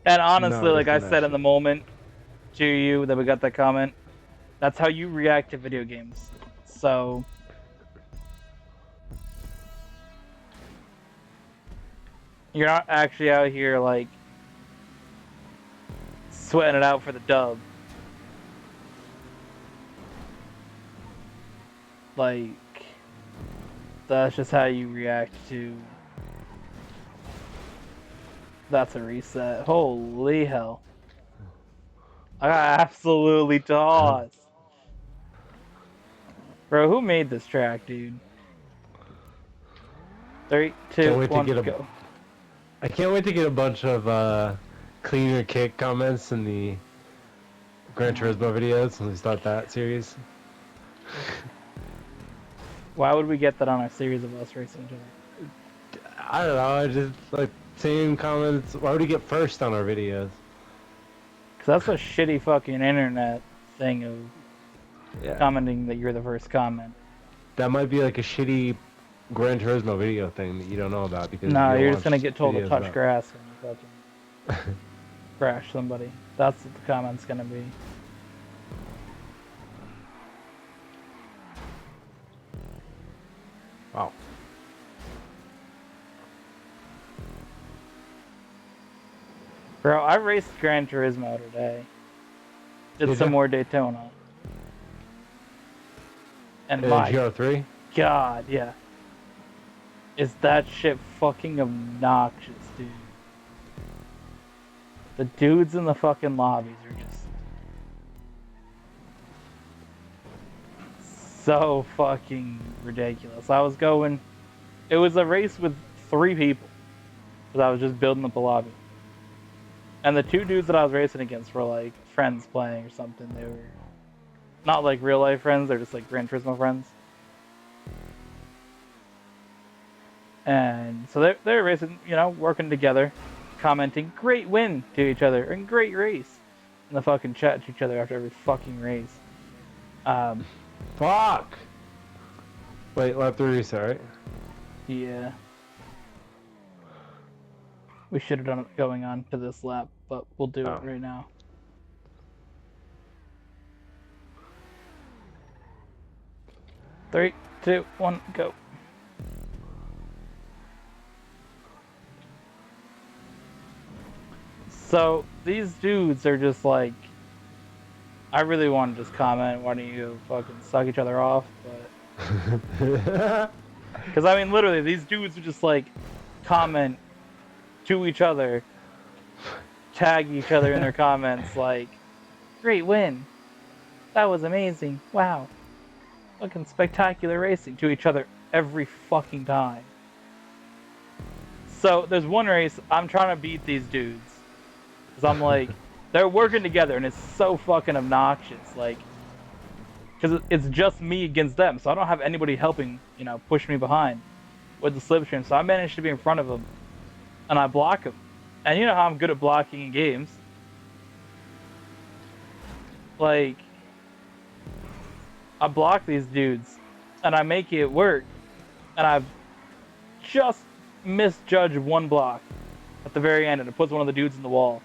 [SPEAKER 1] And honestly,
[SPEAKER 2] not
[SPEAKER 1] like I
[SPEAKER 2] risking that
[SPEAKER 1] said in the
[SPEAKER 2] shit.
[SPEAKER 1] moment to you that we got that comment, that's how you react to video games. So you're not actually out here like sweating it out for the dub. Like that's just how you react to. That's a reset. Holy hell! I got absolutely tossed, bro. Who made this track, dude? Three,
[SPEAKER 2] Can't
[SPEAKER 1] two,
[SPEAKER 2] wait to
[SPEAKER 1] one,
[SPEAKER 2] get a.
[SPEAKER 1] go.
[SPEAKER 2] I can't wait to get a bunch of cleaner kick comments in the Gran Turismo videos when we start that series.
[SPEAKER 1] Why would we get that on a series of us racing each other?
[SPEAKER 2] I don't know. I just like same comments. Why would we get first on our videos?
[SPEAKER 1] Because that's a shitty fucking internet thing of
[SPEAKER 2] Yeah,
[SPEAKER 1] commenting that you're the first comment.
[SPEAKER 2] that might be like a shitty Gran Turismo video thing that you don't know about because
[SPEAKER 1] No,
[SPEAKER 2] you don't
[SPEAKER 1] you're just
[SPEAKER 2] watch
[SPEAKER 1] gonna get told to
[SPEAKER 2] videos
[SPEAKER 1] touch
[SPEAKER 2] about.
[SPEAKER 1] grass when you fucking crash somebody. That's what the comment's gonna be.
[SPEAKER 2] Wow.
[SPEAKER 1] Bro, I raced Gran Turismo today. Did
[SPEAKER 2] Did
[SPEAKER 1] some
[SPEAKER 2] you?
[SPEAKER 1] more Daytona. And
[SPEAKER 2] In
[SPEAKER 1] my
[SPEAKER 2] GR3?
[SPEAKER 1] god, yeah. Is that shit fucking obnoxious, dude. The dudes in the fucking lobbies are just so fucking ridiculous. I was going. It was a race with 3 people. Because I was just building up the lobby. And the 2 dudes that I was racing against were like friends playing or something. They were not like real life friends, they're just like Gran Turismo friends. And so they're racing, you know, working together, commenting great win to each other and great race in the fucking chat to each other after every fucking race. Um,
[SPEAKER 2] Fuck! Wait, lap 3 reset, right?
[SPEAKER 1] yeah, we should have done it going on to this lap, but we'll do it
[SPEAKER 2] Oh.
[SPEAKER 1] right now. Three, two, one, go. So these dudes are just like, I really want to just comment, why don't you fucking suck each other off? But because I mean, literally, these dudes would just like comment to each other, tag each other in their comments, like, "Great win! That was amazing! Wow! Fucking spectacular racing!" to each other every fucking time. So there's one race I'm trying to beat these dudes because I'm like, they're working together and it's so fucking obnoxious. Like, because it's just me against them, so I don't have anybody helping, you know, push me behind with the slipstream. So I managed to be in front of them and I block them. And you know how I'm good at blocking in games. Like, I block these dudes and I make it work. And I just misjudge one block at the very end and it puts one of the dudes in the wall.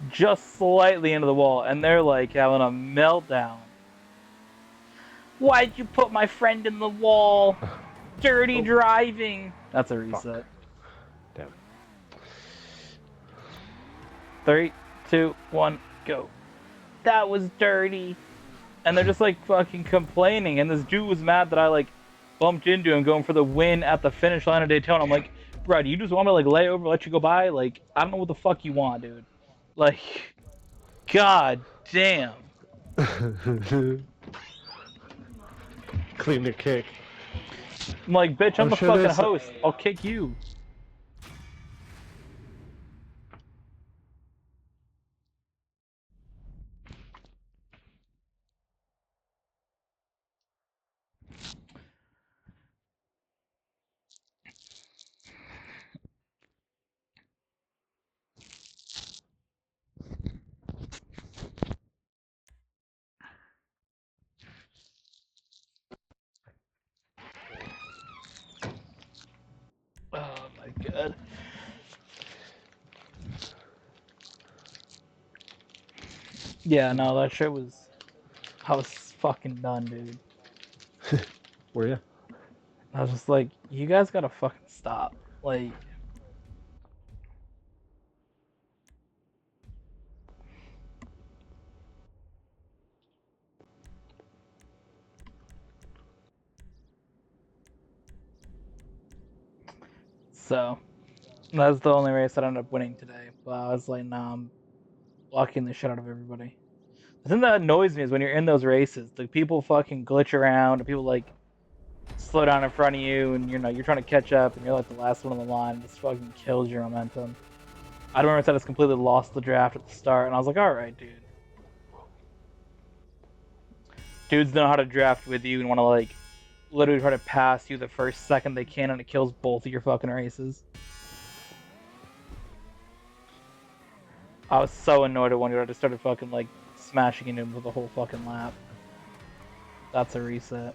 [SPEAKER 1] Just slightly into the wall. And they're like having a meltdown. Why'd you put my friend in the wall? Dirty
[SPEAKER 2] Oh,
[SPEAKER 1] driving. That's a
[SPEAKER 2] fuck.
[SPEAKER 1] reset.
[SPEAKER 2] Damn.
[SPEAKER 1] Three, two, one, go. That was dirty. And they're just like fucking complaining. And this dude was mad that I like bumped into him going for the win at the finish line of Daytona. I'm like, bro, do you just want me to like lay over, let you go by? Like, I don't know what the fuck you want, dude. Like, god damn.
[SPEAKER 2] Clean the kick.
[SPEAKER 1] I'm like, bitch, I'm
[SPEAKER 2] I'm
[SPEAKER 1] the
[SPEAKER 2] sure
[SPEAKER 1] fucking
[SPEAKER 2] there's.
[SPEAKER 1] host. I'll kick you. good. Yeah, no, that shit was. I was fucking done, dude.
[SPEAKER 2] Were you?
[SPEAKER 1] I was just like, you guys gotta fucking stop. Like, so that's the only race that I ended up winning today. But I was like, nah, I'm blocking the shit out of everybody. The thing that annoys me is when you're in those races, the people fucking glitch around, and people like slow down in front of you, and you're trying to catch up, and you're like the last one on the line. This fucking kills your momentum. I don't understand. It's completely lost the draft at the start, and I was like, all right, dude. Dudes know how to draft with you and want to like literally try to pass you the first second they can, and it kills both of your fucking races. I was so annoyed at one dude. I just started fucking like smashing into him for the whole fucking lap. That's a reset.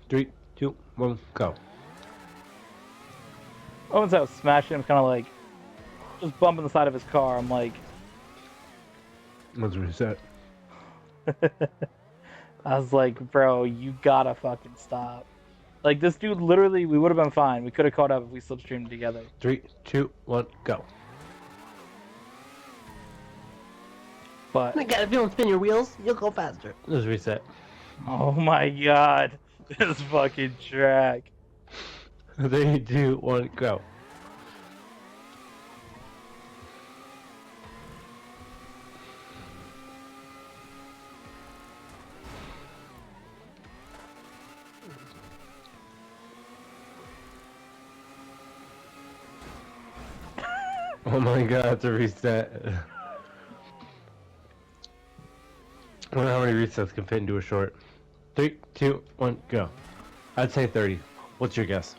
[SPEAKER 2] 3, 2, 1, go.
[SPEAKER 1] Once I was smashing him, kind of like just bumping the side of his car. I'm like,
[SPEAKER 2] Let's reset.
[SPEAKER 1] I was like, bro, you gotta fucking stop. Like this dude, literally, we would have been fine. We could have caught up if we slipstreamed together.
[SPEAKER 2] 3, 2, 1, go.
[SPEAKER 1] But
[SPEAKER 3] I got if you don't spin your wheels, you'll go faster.
[SPEAKER 2] Let's reset.
[SPEAKER 1] oh my god, this fucking track.
[SPEAKER 2] 3, 2, 1, go. Oh my god, it's a reset. I wonder how many resets can fit into a short. 3, 2, 1, go. I'd say 30. What's your guess?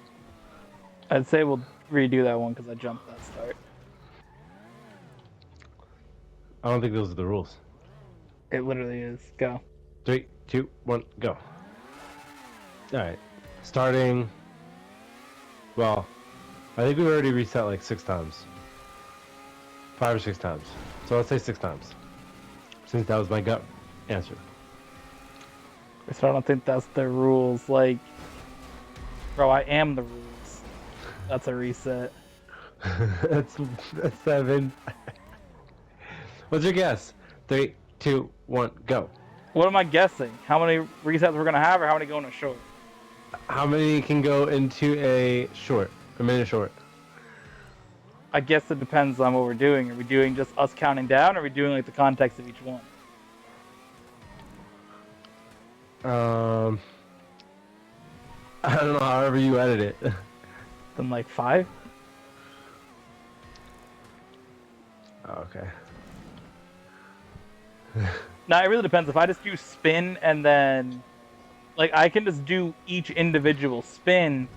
[SPEAKER 1] I'd say we'll redo that one because I jumped that start.
[SPEAKER 2] I don't think those are the rules.
[SPEAKER 1] It literally is. Go.
[SPEAKER 2] 3, 2, 1, go. Alright. Starting. Well, I think we've already reset like 6 times. 5 or 6 times. So let's say 6 times. Since that was my gut answer.
[SPEAKER 1] So I don't think that's the rules. Like, bro, I am the rules. That's a reset.
[SPEAKER 2] that's 7. What's your guess? 3, 2, 1, go.
[SPEAKER 1] What am I guessing? How many resets we're gonna have, or how many go in a short?
[SPEAKER 2] How many can go into a short? A minute short?
[SPEAKER 1] I guess it depends on what we're doing. Are we doing just us counting down, or are we doing like the context of each one?
[SPEAKER 2] I don't know, however you edit it.
[SPEAKER 1] Then like 5?
[SPEAKER 2] Okay.
[SPEAKER 1] No, it really depends. If I just do spin and then, like, I can just do each individual spin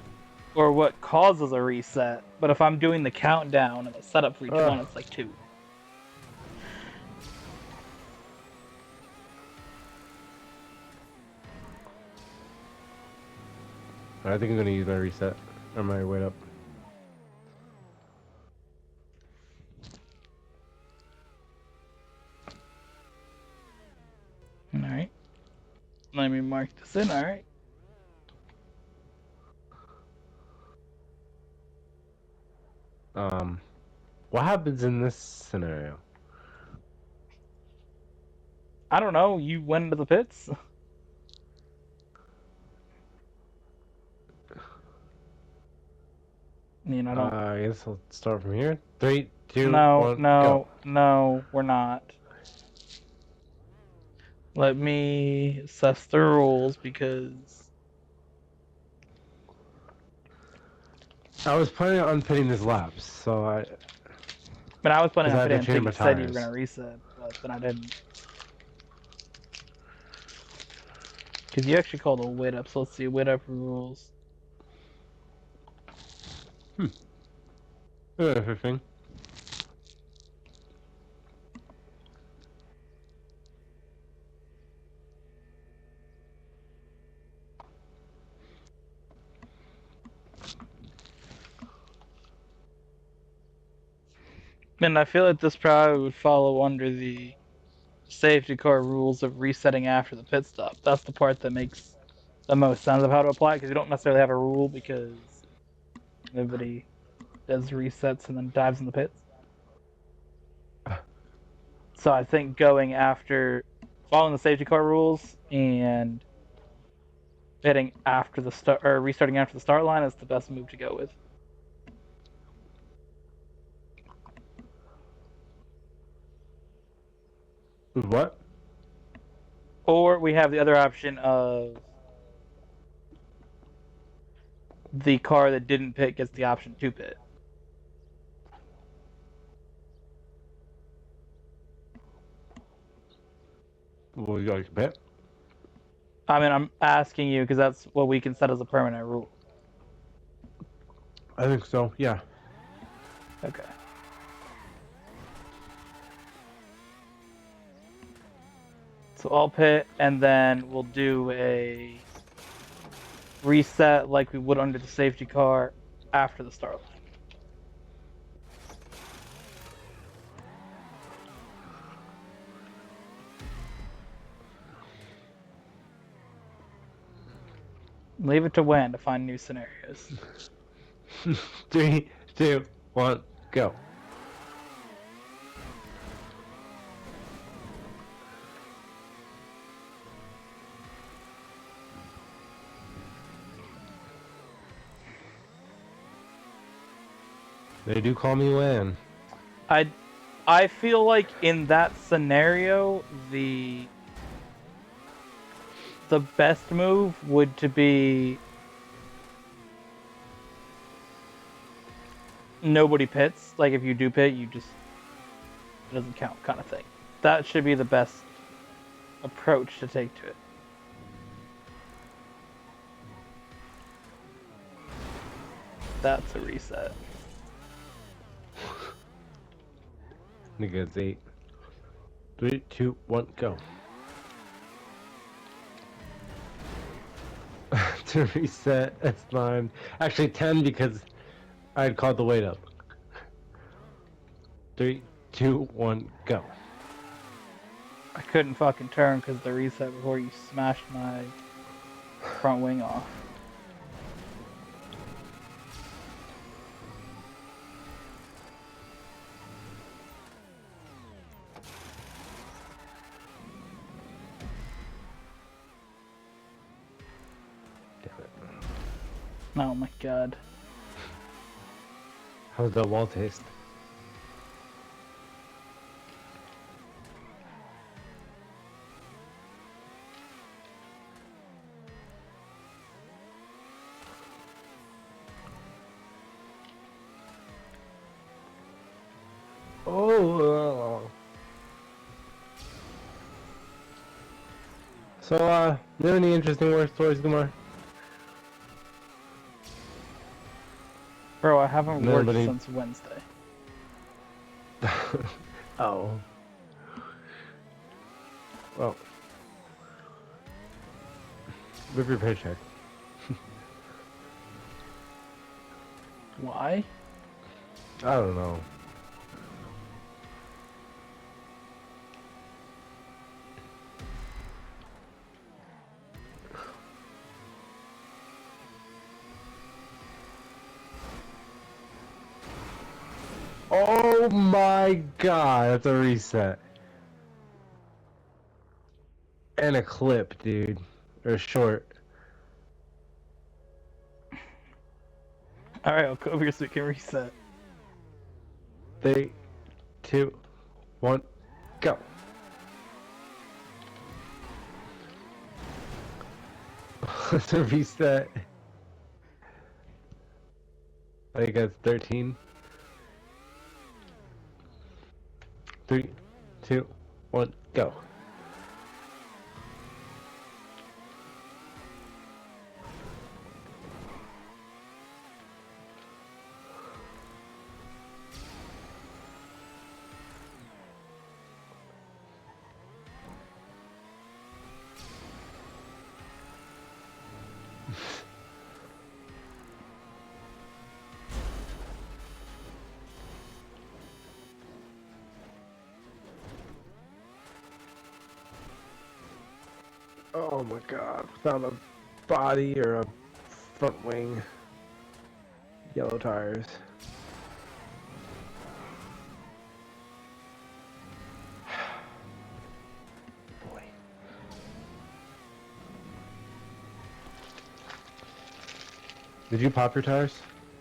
[SPEAKER 1] or what causes a reset. But if I'm doing the countdown and the setup for each one, it's like 2.
[SPEAKER 2] I think I'm gonna use my reset or my weight up.
[SPEAKER 1] Alright. Let me mark this in, alright.
[SPEAKER 2] What happens in this scenario?
[SPEAKER 1] I don't know, you went into the pits? I mean, I don't...
[SPEAKER 2] I guess I'll start from here. 3, 2,
[SPEAKER 1] No,
[SPEAKER 2] 1,
[SPEAKER 1] no,
[SPEAKER 2] go.
[SPEAKER 1] no, we're not. Let me assess the rules because...
[SPEAKER 2] I was planning on pitting this laps, so
[SPEAKER 1] But I was planning
[SPEAKER 2] because I
[SPEAKER 1] on
[SPEAKER 2] had to
[SPEAKER 1] pitting until
[SPEAKER 2] change my
[SPEAKER 1] you said you were
[SPEAKER 2] tires.
[SPEAKER 1] going to reset, but then I didn't. Because you actually called a weight up, so let's see, weight up rules.
[SPEAKER 2] Everything.
[SPEAKER 1] And I feel like this probably would follow under the safety car rules of resetting after the pit stop. That's the part that makes the most sense of how to apply it because you don't necessarily have a rule because nobody does resets and then dives in the pits. So I think going after following the safety car rules and hitting after the start or restarting after the start line is the best move to go with.
[SPEAKER 2] What?
[SPEAKER 1] Or we have the other option of the car that didn't pit gets the option to pit.
[SPEAKER 2] Well, you like to bet?
[SPEAKER 1] I mean, I'm asking you because that's what we can set as a permanent rule.
[SPEAKER 2] I think so. Yeah.
[SPEAKER 1] Okay. So I'll pit, and then we'll do a reset like we would under the safety car after the start line. Leave it to Wan to find new scenarios.
[SPEAKER 2] 3, 2, 1, go. They do call me Lan.
[SPEAKER 1] I feel like in that scenario, the best move would to be nobody pits. Like if you do pit, you just it doesn't count kind of thing. That should be the best approach to take to it. That's a reset.
[SPEAKER 2] Nigga, 8. 3, 2, 1, go. To reset, it's 9. Actually, 10 because I had called the weight up. 3, 2, 1, go.
[SPEAKER 1] I couldn't fucking turn because the reset before you smashed my front wing off.
[SPEAKER 2] Damn it.
[SPEAKER 1] Oh my god.
[SPEAKER 2] How's that wall taste? Oh. So, you have any interesting war stories, Kumar?
[SPEAKER 1] Bro, I haven't worked
[SPEAKER 2] Nobody.
[SPEAKER 1] since Wednesday.
[SPEAKER 2] Oh. Well. With your paycheck.
[SPEAKER 1] Why?
[SPEAKER 2] I don't know. Oh my god, that's a reset. And a clip, dude. Or short.
[SPEAKER 1] Alright, I'll go over here so we can reset.
[SPEAKER 2] 3, 2, 1, go. That's a reset. I think that's 13. 3, 2, 1, go. Oh my god, without a body or a front wing. Yellow tires. Boy. Did you pop your tires?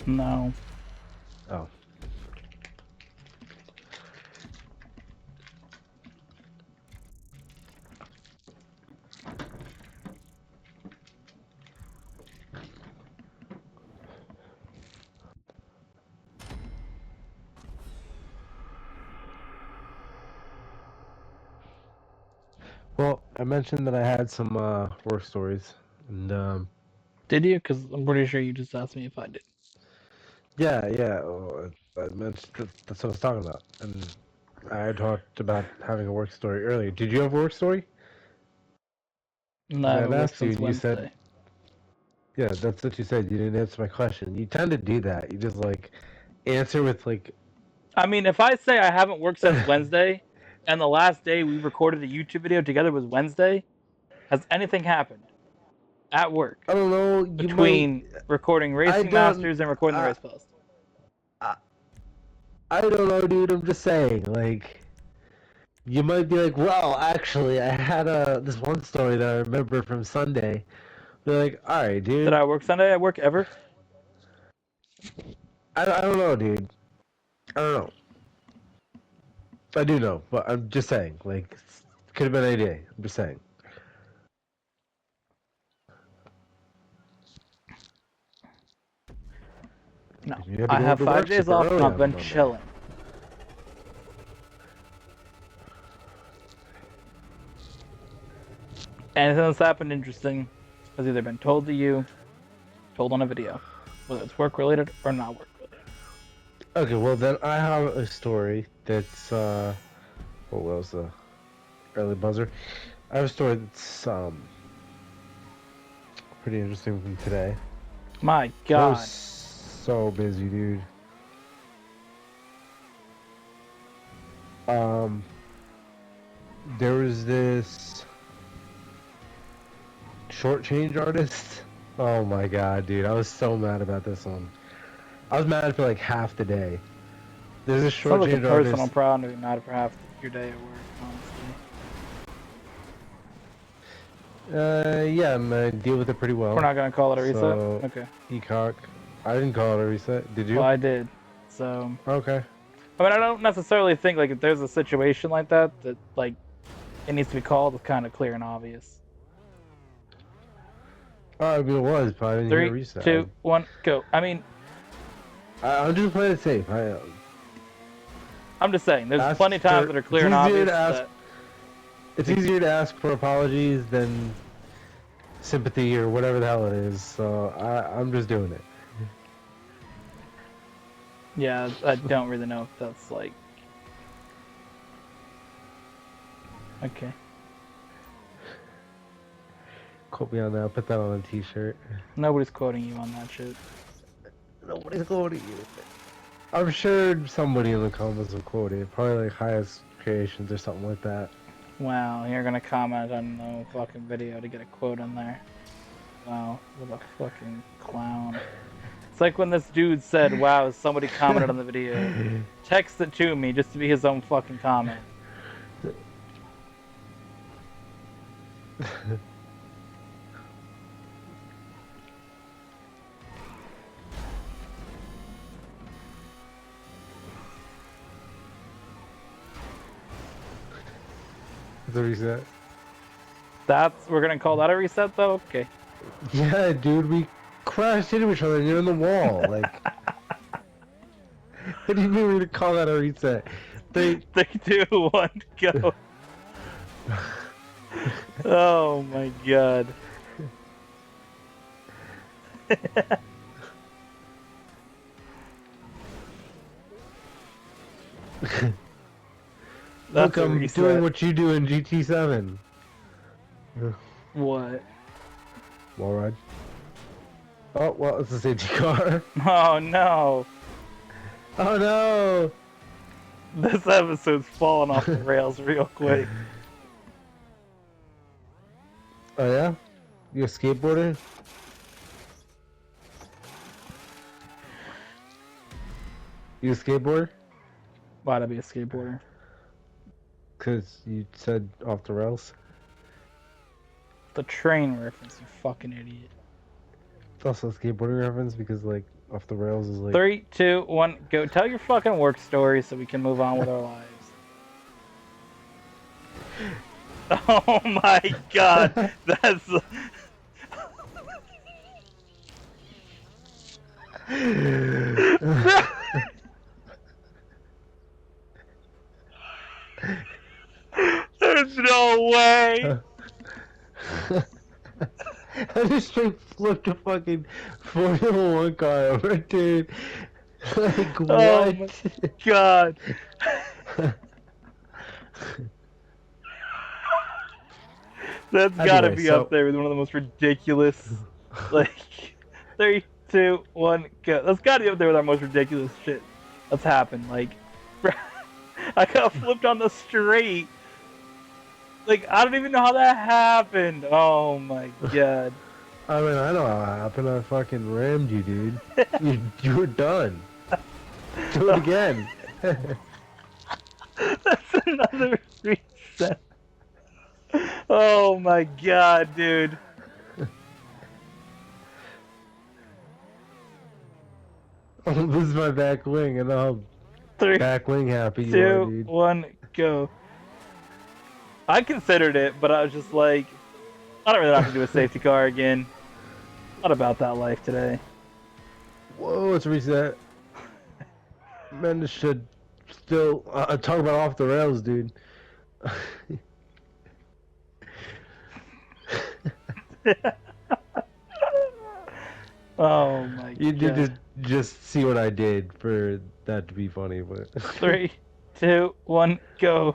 [SPEAKER 1] No.
[SPEAKER 2] Oh. Well, I mentioned that I had some work stories, and
[SPEAKER 1] Did you? Because I'm pretty sure you just asked me if I did.
[SPEAKER 2] yeah, I mentioned that's what I was talking about, and I talked about having a work story earlier. Did you have a work story?
[SPEAKER 1] No, I
[SPEAKER 2] Because I had
[SPEAKER 1] haven't worked
[SPEAKER 2] asked you,
[SPEAKER 1] since
[SPEAKER 2] and you said,
[SPEAKER 1] Wednesday.
[SPEAKER 2] yeah, that's what you said. You didn't answer my question. You tend to do that. You just like answer with like,
[SPEAKER 1] I mean, if I say I haven't worked since Wednesday, and the last day we recorded a YouTube video together was Wednesday, has anything happened at work
[SPEAKER 2] I don't know. You might.
[SPEAKER 1] between recording
[SPEAKER 2] I
[SPEAKER 1] Racing
[SPEAKER 2] don't.
[SPEAKER 1] Masters and recording the
[SPEAKER 2] I,
[SPEAKER 1] Race Post?
[SPEAKER 2] I I don't know, dude. I'm just saying, like. You might be like, well, actually, I had this one story that I remember from Sunday. They're like, all right,
[SPEAKER 1] Did
[SPEAKER 2] dude.
[SPEAKER 1] I work Sunday at work ever?
[SPEAKER 2] I don't know, dude. I don't know. I do know, but I'm just saying, like, could have been any day. I'm just saying.
[SPEAKER 1] No.
[SPEAKER 2] You had to
[SPEAKER 1] I
[SPEAKER 2] go
[SPEAKER 1] have
[SPEAKER 2] to
[SPEAKER 1] five
[SPEAKER 2] work
[SPEAKER 1] days
[SPEAKER 2] super
[SPEAKER 1] off and
[SPEAKER 2] early
[SPEAKER 1] I've
[SPEAKER 2] on a
[SPEAKER 1] been
[SPEAKER 2] Monday.
[SPEAKER 1] chilling. Anything that's happened interesting has either been told to you, told on a video, whether it's work related or not work related.
[SPEAKER 2] Okay, well then I have a story that's what was the early buzzer? I have a story that's pretty interesting from today.
[SPEAKER 1] My
[SPEAKER 2] I was
[SPEAKER 1] God.
[SPEAKER 2] so busy, dude. Um, there was this short change artist. Oh my god, dude. I was so mad about this one. I was mad for like half the day. There's a
[SPEAKER 1] Sounds
[SPEAKER 2] short
[SPEAKER 1] like a
[SPEAKER 2] change
[SPEAKER 1] personal
[SPEAKER 2] artist.
[SPEAKER 1] problem to be mad for half your day at work, honestly.
[SPEAKER 2] Yeah, and I deal with it pretty
[SPEAKER 1] We're
[SPEAKER 2] well.
[SPEAKER 1] not gonna call it a reset?
[SPEAKER 2] So,
[SPEAKER 1] Okay.
[SPEAKER 2] Ecock. I didn't call it a reset. Did
[SPEAKER 1] Well,
[SPEAKER 2] you?
[SPEAKER 1] I did. So,
[SPEAKER 2] Okay.
[SPEAKER 1] I mean, I don't necessarily think, like, if there's a situation like that, like, it needs to be called, it's kind of clear and obvious.
[SPEAKER 2] Oh, I mean, it was, but I didn't hear a
[SPEAKER 1] Three,
[SPEAKER 2] reset.
[SPEAKER 1] two, one, go. I mean,
[SPEAKER 2] I'm just playing it safe.
[SPEAKER 1] I'm just saying, there's
[SPEAKER 2] ask
[SPEAKER 1] plenty of times
[SPEAKER 2] for.
[SPEAKER 1] that are
[SPEAKER 2] It's
[SPEAKER 1] clear and
[SPEAKER 2] easier
[SPEAKER 1] obvious
[SPEAKER 2] to ask.
[SPEAKER 1] that.
[SPEAKER 2] It's easier to ask for apologies than sympathy or whatever the hell it is. So I'm just doing it.
[SPEAKER 1] Yeah, I don't really know if that's like. Okay.
[SPEAKER 2] Quote me on that. I'll put that on a T-shirt.
[SPEAKER 1] Nobody's quoting you on that shit.
[SPEAKER 2] Nobody's quoting you. I'm sure somebody in the comments will quote it. Probably like Highest Creations or something like that.
[SPEAKER 1] Wow, you're gonna comment on the fucking video to get a quote in there. Wow, what a fucking clown. It's like when this dude said, wow, somebody commented on the video. Text it to me just to be his own fucking comment.
[SPEAKER 2] The reset.
[SPEAKER 1] We're gonna call that a reset though? Okay.
[SPEAKER 2] Yeah, dude, we crashed into each other and you're in the wall. Like, what do you mean we're gonna call that a reset? They.
[SPEAKER 1] 3, 2, 1, go. Oh my god.
[SPEAKER 2] Look,
[SPEAKER 1] That's a
[SPEAKER 2] I'm
[SPEAKER 1] reset.
[SPEAKER 2] doing what you do in GT7.
[SPEAKER 1] What?
[SPEAKER 2] Wall ride. Oh, well, it's a safety car.
[SPEAKER 1] Oh no.
[SPEAKER 2] Oh no!
[SPEAKER 1] This episode's falling off the rails real quick.
[SPEAKER 2] Oh yeah? You a skateboarder? You a skateboarder?
[SPEAKER 1] Why to be a skateboarder?
[SPEAKER 2] Cause you said off the rails.
[SPEAKER 1] The train reference, you fucking idiot.
[SPEAKER 2] It's also a skateboarding reference because like off the rails is like
[SPEAKER 1] 3, 2, 1, go. Tell your fucking work story so we can move on with our lives. Oh my god, that's. There's no way.
[SPEAKER 2] I just straight flipped a fucking Formula One car over, dude. Like
[SPEAKER 1] Oh my
[SPEAKER 2] what?
[SPEAKER 1] god. That's gotta
[SPEAKER 2] Anyway,
[SPEAKER 1] be up
[SPEAKER 2] so
[SPEAKER 1] there with one of the most ridiculous. Like, 3, 2, 1, go. That's gotta be up there with our most ridiculous shit that's happened. Like, I got flipped on the street. Like, I don't even know how that happened. Oh my god.
[SPEAKER 2] I mean I know how it happened. I fucking rammed you, dude. You were done. Do it again.
[SPEAKER 1] That's another reset. Oh my god, dude.
[SPEAKER 2] Oh, this is my back wing, and how
[SPEAKER 1] 3,
[SPEAKER 2] back wing happy you are,
[SPEAKER 1] 2,
[SPEAKER 2] dude.
[SPEAKER 1] 1, go. I considered it, but I was just like, I don't really have to do a safety car again. Not about that life today.
[SPEAKER 2] Whoa, let's reset. Man, this should still talk about off the rails, dude.
[SPEAKER 1] Oh my
[SPEAKER 2] You did
[SPEAKER 1] god.
[SPEAKER 2] just see what I did for that to be funny, but
[SPEAKER 1] 3, 2, 1, go.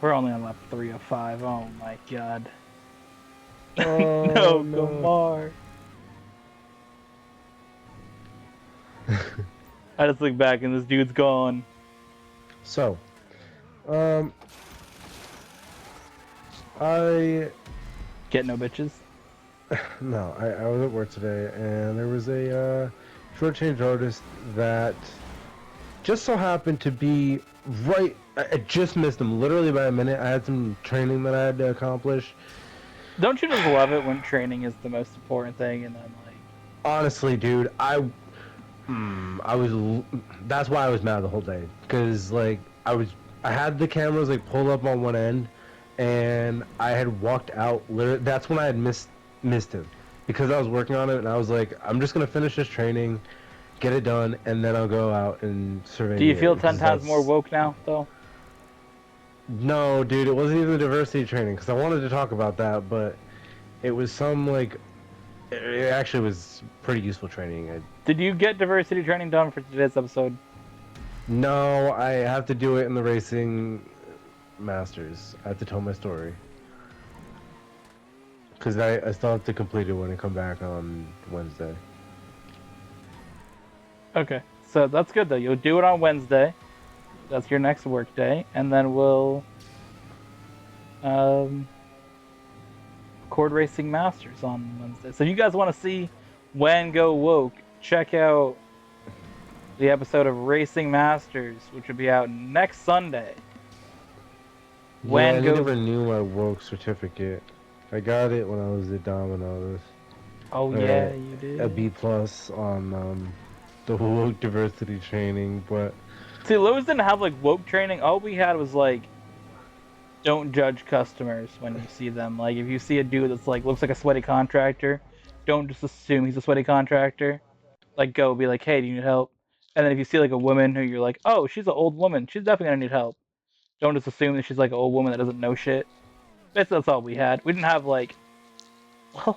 [SPEAKER 1] We're only on lap 3 of 5. Oh my god.
[SPEAKER 2] oh
[SPEAKER 1] No,
[SPEAKER 2] no.
[SPEAKER 1] Kamar. I just look back and this dude's gone.
[SPEAKER 2] So, um, I
[SPEAKER 1] Get no bitches.
[SPEAKER 2] no, I was at work today, and there was a short change artist that just so happened to be right. I just missed him literally by a minute. I had some training that I had to accomplish.
[SPEAKER 1] Don't you just love it when training is the most important thing and then like
[SPEAKER 2] Honestly, dude, I was. That's why I was mad the whole day. Cause like I had the cameras like pulled up on one end, and I had walked out. Literally, that's when I had missed him, because I was working on it, and I was like, I'm just gonna finish this training, get it done, and then I'll go out and survey
[SPEAKER 1] do
[SPEAKER 2] the
[SPEAKER 1] you feel
[SPEAKER 2] area.
[SPEAKER 1] 10
[SPEAKER 2] Because
[SPEAKER 1] times more
[SPEAKER 2] that's
[SPEAKER 1] woke now though?
[SPEAKER 2] no, dude, it wasn't even diversity training. Because I wanted to talk about that, but it was some like. It actually was pretty useful training.
[SPEAKER 1] Did you get diversity training done for today's episode?
[SPEAKER 2] No, I have to do it in the racing masters. I have to tell my story. Because I still have to complete it when I come back on Wednesday.
[SPEAKER 1] Okay. So that's good though. You'll do it on Wednesday. That's your next work day, and then we'll um record Racing Masters on Wednesday. So you guys want to see when go woke? Check out the episode of Racing Masters, which will be out next Sunday.
[SPEAKER 2] Yeah,
[SPEAKER 1] When
[SPEAKER 2] and you
[SPEAKER 1] go?
[SPEAKER 2] never knew my woke certificate. I got it when I was at Domino's.
[SPEAKER 1] Oh yeah, you
[SPEAKER 2] A
[SPEAKER 1] did.
[SPEAKER 2] B plus on the woke diversity training, but
[SPEAKER 1] See, Lowe's didn't have like woke training. All we had was like, don't judge customers when you see them. Like, if you see a dude that's like looks like a sweaty contractor, don't just assume he's a sweaty contractor. Like, go be like, hey, do you need help? And then if you see like a woman who you're like, oh, she's an old woman, she's definitely gonna need help. Don't just assume that she's like an old woman that doesn't know shit. That's all we had. We didn't have like,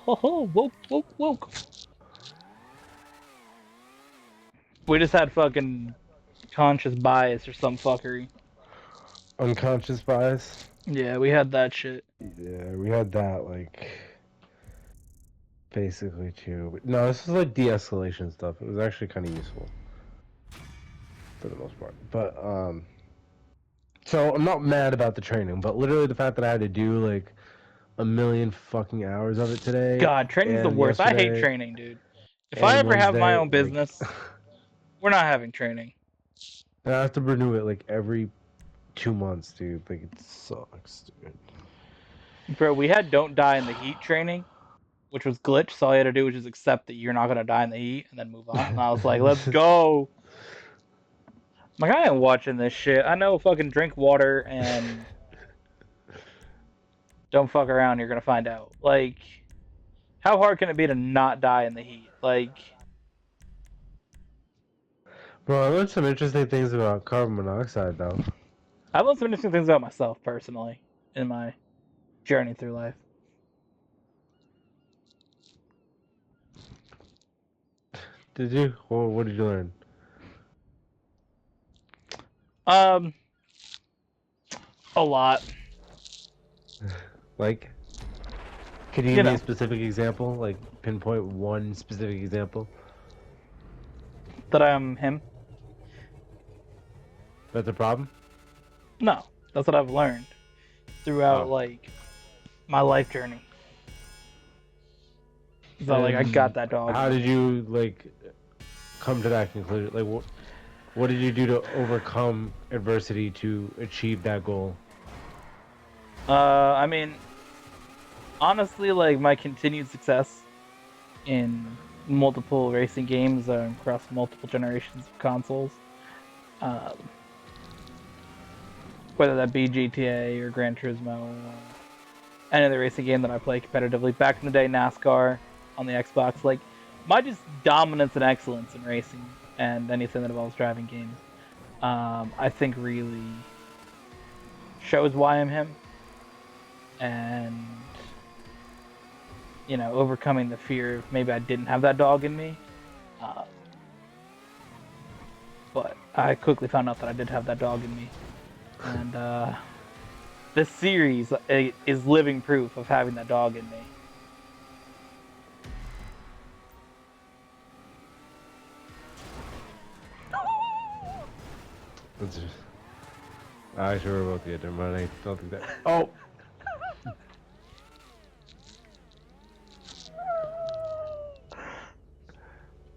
[SPEAKER 1] woke, woke, woke. We just had fucking conscious bias or some fuckery.
[SPEAKER 2] unconscious bias.
[SPEAKER 1] Yeah, we had that shit.
[SPEAKER 2] Yeah, we had that like basically too. But no, this is like de-escalation stuff. It was actually kind of useful. for the most part. But so I'm not mad about the training, but literally the fact that I had to do like a million fucking hours of it today
[SPEAKER 1] God, training's the
[SPEAKER 2] and
[SPEAKER 1] worst. I hate
[SPEAKER 2] yesterday
[SPEAKER 1] training, dude. If I
[SPEAKER 2] and
[SPEAKER 1] ever have my
[SPEAKER 2] Wednesday,
[SPEAKER 1] own
[SPEAKER 2] like
[SPEAKER 1] business, we're not having training.
[SPEAKER 2] I have to renew it like every 2 months, dude. Like it sucks, dude.
[SPEAKER 1] Bro, we had don't die in the heat training, which was glitch, so all you had to do was just accept that you're not gonna die in the heat and then move on. And I was like, let's go. I'm like, I ain't watching this shit. I know fucking drink water and don't fuck around, you're gonna find out. Like, how hard can it be to not die in the heat? Like,
[SPEAKER 2] Bro, I learned some interesting things about carbon monoxide though.
[SPEAKER 1] I've learned some interesting things about myself personally in my journey through life.
[SPEAKER 2] Did you? Or what did you learn?
[SPEAKER 1] Um, a lot.
[SPEAKER 2] Like, could you
[SPEAKER 1] You
[SPEAKER 2] give me a
[SPEAKER 1] know,
[SPEAKER 2] specific example? Like, pinpoint one specific example?
[SPEAKER 1] that I'm him.
[SPEAKER 2] That's a problem?
[SPEAKER 1] No, that's what I've learned throughout
[SPEAKER 2] Oh.
[SPEAKER 1] like my life journey. So like I got
[SPEAKER 2] And
[SPEAKER 1] that dog.
[SPEAKER 2] how
[SPEAKER 1] in
[SPEAKER 2] did
[SPEAKER 1] me.
[SPEAKER 2] you, like, come to that conclusion? Like, what did you do to overcome adversity to achieve that goal?
[SPEAKER 1] I mean, honestly, like my continued success in multiple racing games across multiple generations of consoles, um, whether that be GTA or Gran Turismo or any other racing game that I play competitively. Back in the day, NASCAR on the Xbox, like my just dominance and excellence in racing and anything that involves driving games, I think really shows why I'm him, and you know, overcoming the fear of maybe I didn't have that dog in me. Uh, but I quickly found out that I did have that dog in me, and this series is living proof of having that dog in me.
[SPEAKER 2] That's just, I actually were about to get there, but I don't think that. Oh!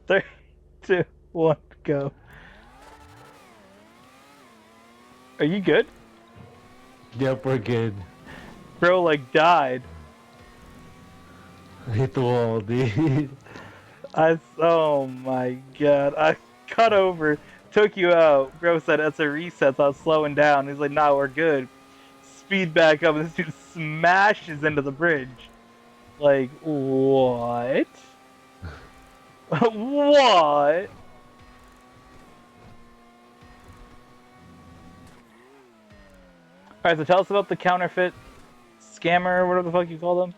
[SPEAKER 1] 3, 2, 1, go. Are you good?
[SPEAKER 2] Yep, we're good.
[SPEAKER 1] Bro, like died.
[SPEAKER 2] Hit the wall, dude.
[SPEAKER 1] Oh my god. I cut over, took you out. Bro said that's a reset, so I was slowing down. He's like, nah, we're good. Speed back up, and this dude smashes into the bridge. Like, what? What? Alright, so tell us about the counterfeit scammer, or whatever the fuck you call them.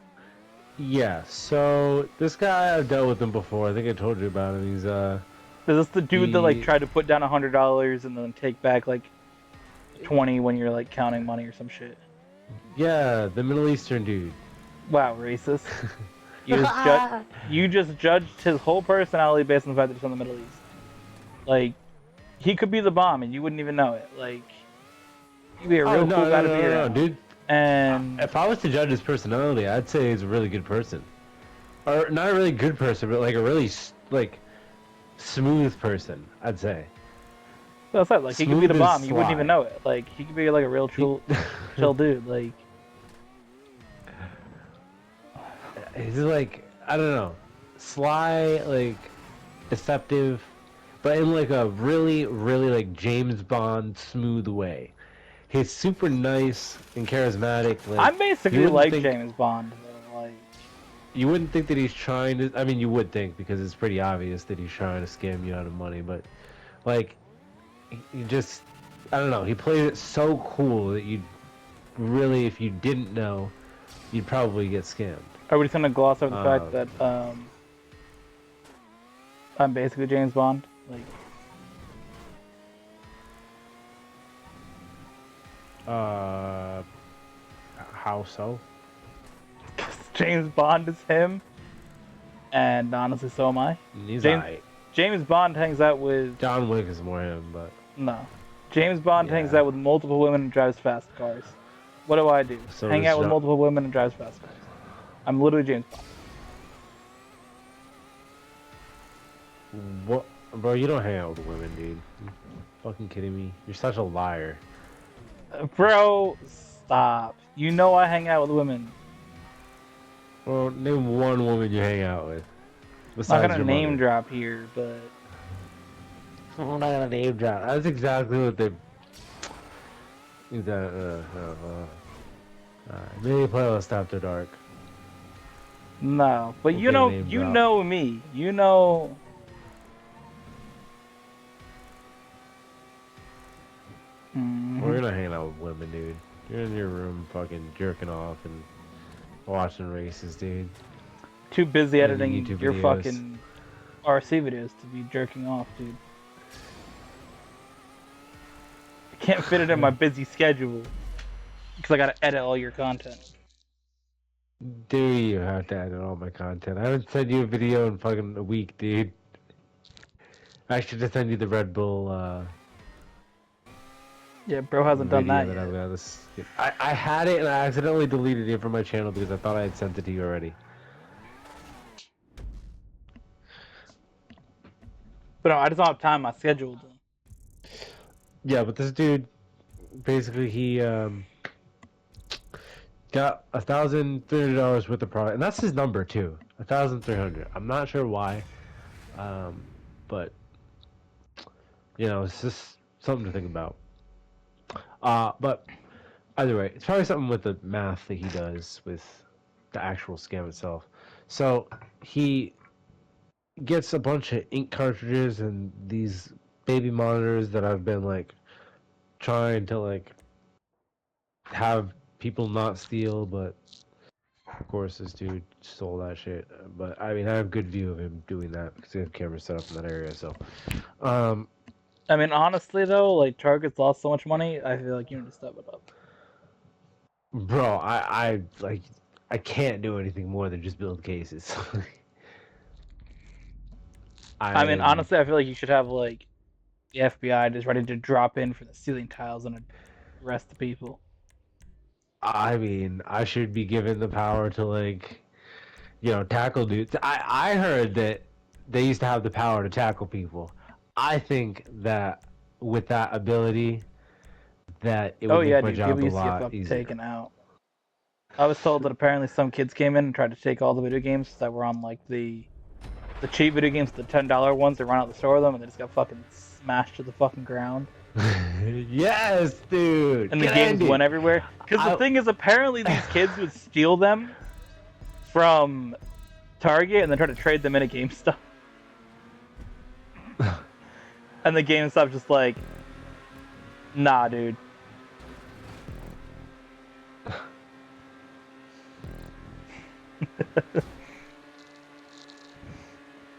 [SPEAKER 2] Yeah, so this guy, I've dealt with him before. I think I told you about him. He's,
[SPEAKER 1] Is this the dude that like tried to put down $100 and then take back like 20 when you're like counting money or some shit?
[SPEAKER 2] yeah, the Middle Eastern dude.
[SPEAKER 1] Wow, racist. You just judged his whole personality based on the fact that he's from the Middle East. Like, he could be the bomb and you wouldn't even know it. Like, he'd be a real cool guy to be around.
[SPEAKER 2] Dude.
[SPEAKER 1] And
[SPEAKER 2] If I was to judge his personality, I'd say he's a really good person. Or not a really good person, but like a really like smooth person, I'd say.
[SPEAKER 1] that's it. Like, he could be
[SPEAKER 2] Smooth
[SPEAKER 1] the
[SPEAKER 2] and
[SPEAKER 1] bomb. You wouldn't
[SPEAKER 2] sly.
[SPEAKER 1] even know it. Like, he could be like a real chill dude. Like,
[SPEAKER 2] He's like, I don't know, sly, like deceptive, but in like a really, really like James Bond smooth way. He's super nice and charismatic. Like
[SPEAKER 1] I'm basically
[SPEAKER 2] wouldn't
[SPEAKER 1] like
[SPEAKER 2] think,
[SPEAKER 1] James Bond. Though. Like,
[SPEAKER 2] you wouldn't think that he's trying to. I mean, you would think because it's pretty obvious that he's trying to scam you out of money. But like, he just, I don't know. He played it so cool that you'd really, if you didn't know, you'd probably get scammed.
[SPEAKER 1] are we just gonna gloss over the fact that I'm basically James Bond? Like,
[SPEAKER 2] How so?
[SPEAKER 1] James Bond is him, and honestly, so am I.
[SPEAKER 2] He's
[SPEAKER 1] James
[SPEAKER 2] alright.
[SPEAKER 1] James Bond hangs out with
[SPEAKER 2] John Wick is more him, but
[SPEAKER 1] No. James Bond hangs
[SPEAKER 2] Yeah.
[SPEAKER 1] out with multiple women and drives fast cars. What do?
[SPEAKER 2] So
[SPEAKER 1] Hang
[SPEAKER 2] does
[SPEAKER 1] out with
[SPEAKER 2] Jean.
[SPEAKER 1] multiple women and drives fast cars. I'm literally James Bond.
[SPEAKER 2] What, bro? You don't hang out with women, dude. You fucking kidding me? You're such a liar.
[SPEAKER 1] Bro, stop. You know I hang out with women.
[SPEAKER 2] Well, name one woman you hang out with
[SPEAKER 1] I'm not
[SPEAKER 2] besides
[SPEAKER 1] gonna
[SPEAKER 2] your
[SPEAKER 1] name
[SPEAKER 2] mother.
[SPEAKER 1] drop here, but
[SPEAKER 2] I'm not gonna name drop. That's exactly what they. Maybe playlist after dark.
[SPEAKER 1] no. But
[SPEAKER 2] Okay, name
[SPEAKER 1] you
[SPEAKER 2] drop.
[SPEAKER 1] know me. You know.
[SPEAKER 2] Well,
[SPEAKER 1] Mhm.
[SPEAKER 2] you're not hanging out with women, dude. You're in your room, fucking jerking off and watching races, dude.
[SPEAKER 1] Too busy
[SPEAKER 2] Editing
[SPEAKER 1] editing
[SPEAKER 2] YouTube
[SPEAKER 1] your
[SPEAKER 2] videos.
[SPEAKER 1] fucking RC videos to be jerking off, dude. I can't fit it in my busy schedule because I gotta edit all your content.
[SPEAKER 2] Do you have to edit all my content? I haven't sent you a video in fucking a week, dude. I should just send you the Red Bull
[SPEAKER 1] Yeah, bro hasn't done
[SPEAKER 2] video
[SPEAKER 1] that
[SPEAKER 2] that
[SPEAKER 1] yet.
[SPEAKER 2] I'm gonna. I had it and I accidentally deleted it from my channel because I thought I had sent it to you already.
[SPEAKER 1] But no, I just don't have time. My schedule.
[SPEAKER 2] Yeah, but this dude, basically, he got $1,300 worth of product, and that's his number too. 1,300. I'm not sure why, but it's just something to think about. But either way, it's probably something with the math that he does with the actual scam itself. So he gets a bunch of ink cartridges and these baby monitors that I've been like trying to like have people not steal, but of course this dude stole that shit. But I mean, I have good view of him doing that because they have cameras set up in that area. So, um,
[SPEAKER 1] I mean, honestly though, like Target's lost so much money. I feel like you need to step it up.
[SPEAKER 2] bro, I like I can't do anything more than just build cases.
[SPEAKER 1] I mean,
[SPEAKER 2] I'm
[SPEAKER 1] honestly, I feel like you should have like the FBI just ready to drop in for the ceiling tiles and arrest the people.
[SPEAKER 2] I mean, I should be given the power to like, tackle dudes. I heard that they used to have the power to tackle people. I think that with that ability, that it
[SPEAKER 1] Oh
[SPEAKER 2] would
[SPEAKER 1] yeah,
[SPEAKER 2] make my
[SPEAKER 1] dude, people
[SPEAKER 2] job a
[SPEAKER 1] used to get
[SPEAKER 2] lot
[SPEAKER 1] fucking
[SPEAKER 2] easier.
[SPEAKER 1] taken out. I was told that apparently some kids came in and tried to take all the video games that were on like the cheap video games, the $10 ones. They run out the store with them, and they just got fucking smashed to the fucking ground.
[SPEAKER 2] Yes, dude.
[SPEAKER 1] And the
[SPEAKER 2] Get
[SPEAKER 1] games
[SPEAKER 2] Andy.
[SPEAKER 1] went everywhere. Because the
[SPEAKER 2] I,
[SPEAKER 1] thing is, apparently these kids would steal them from Target and then try to trade them in at GameStop. And the GameStop's just like, nah, dude.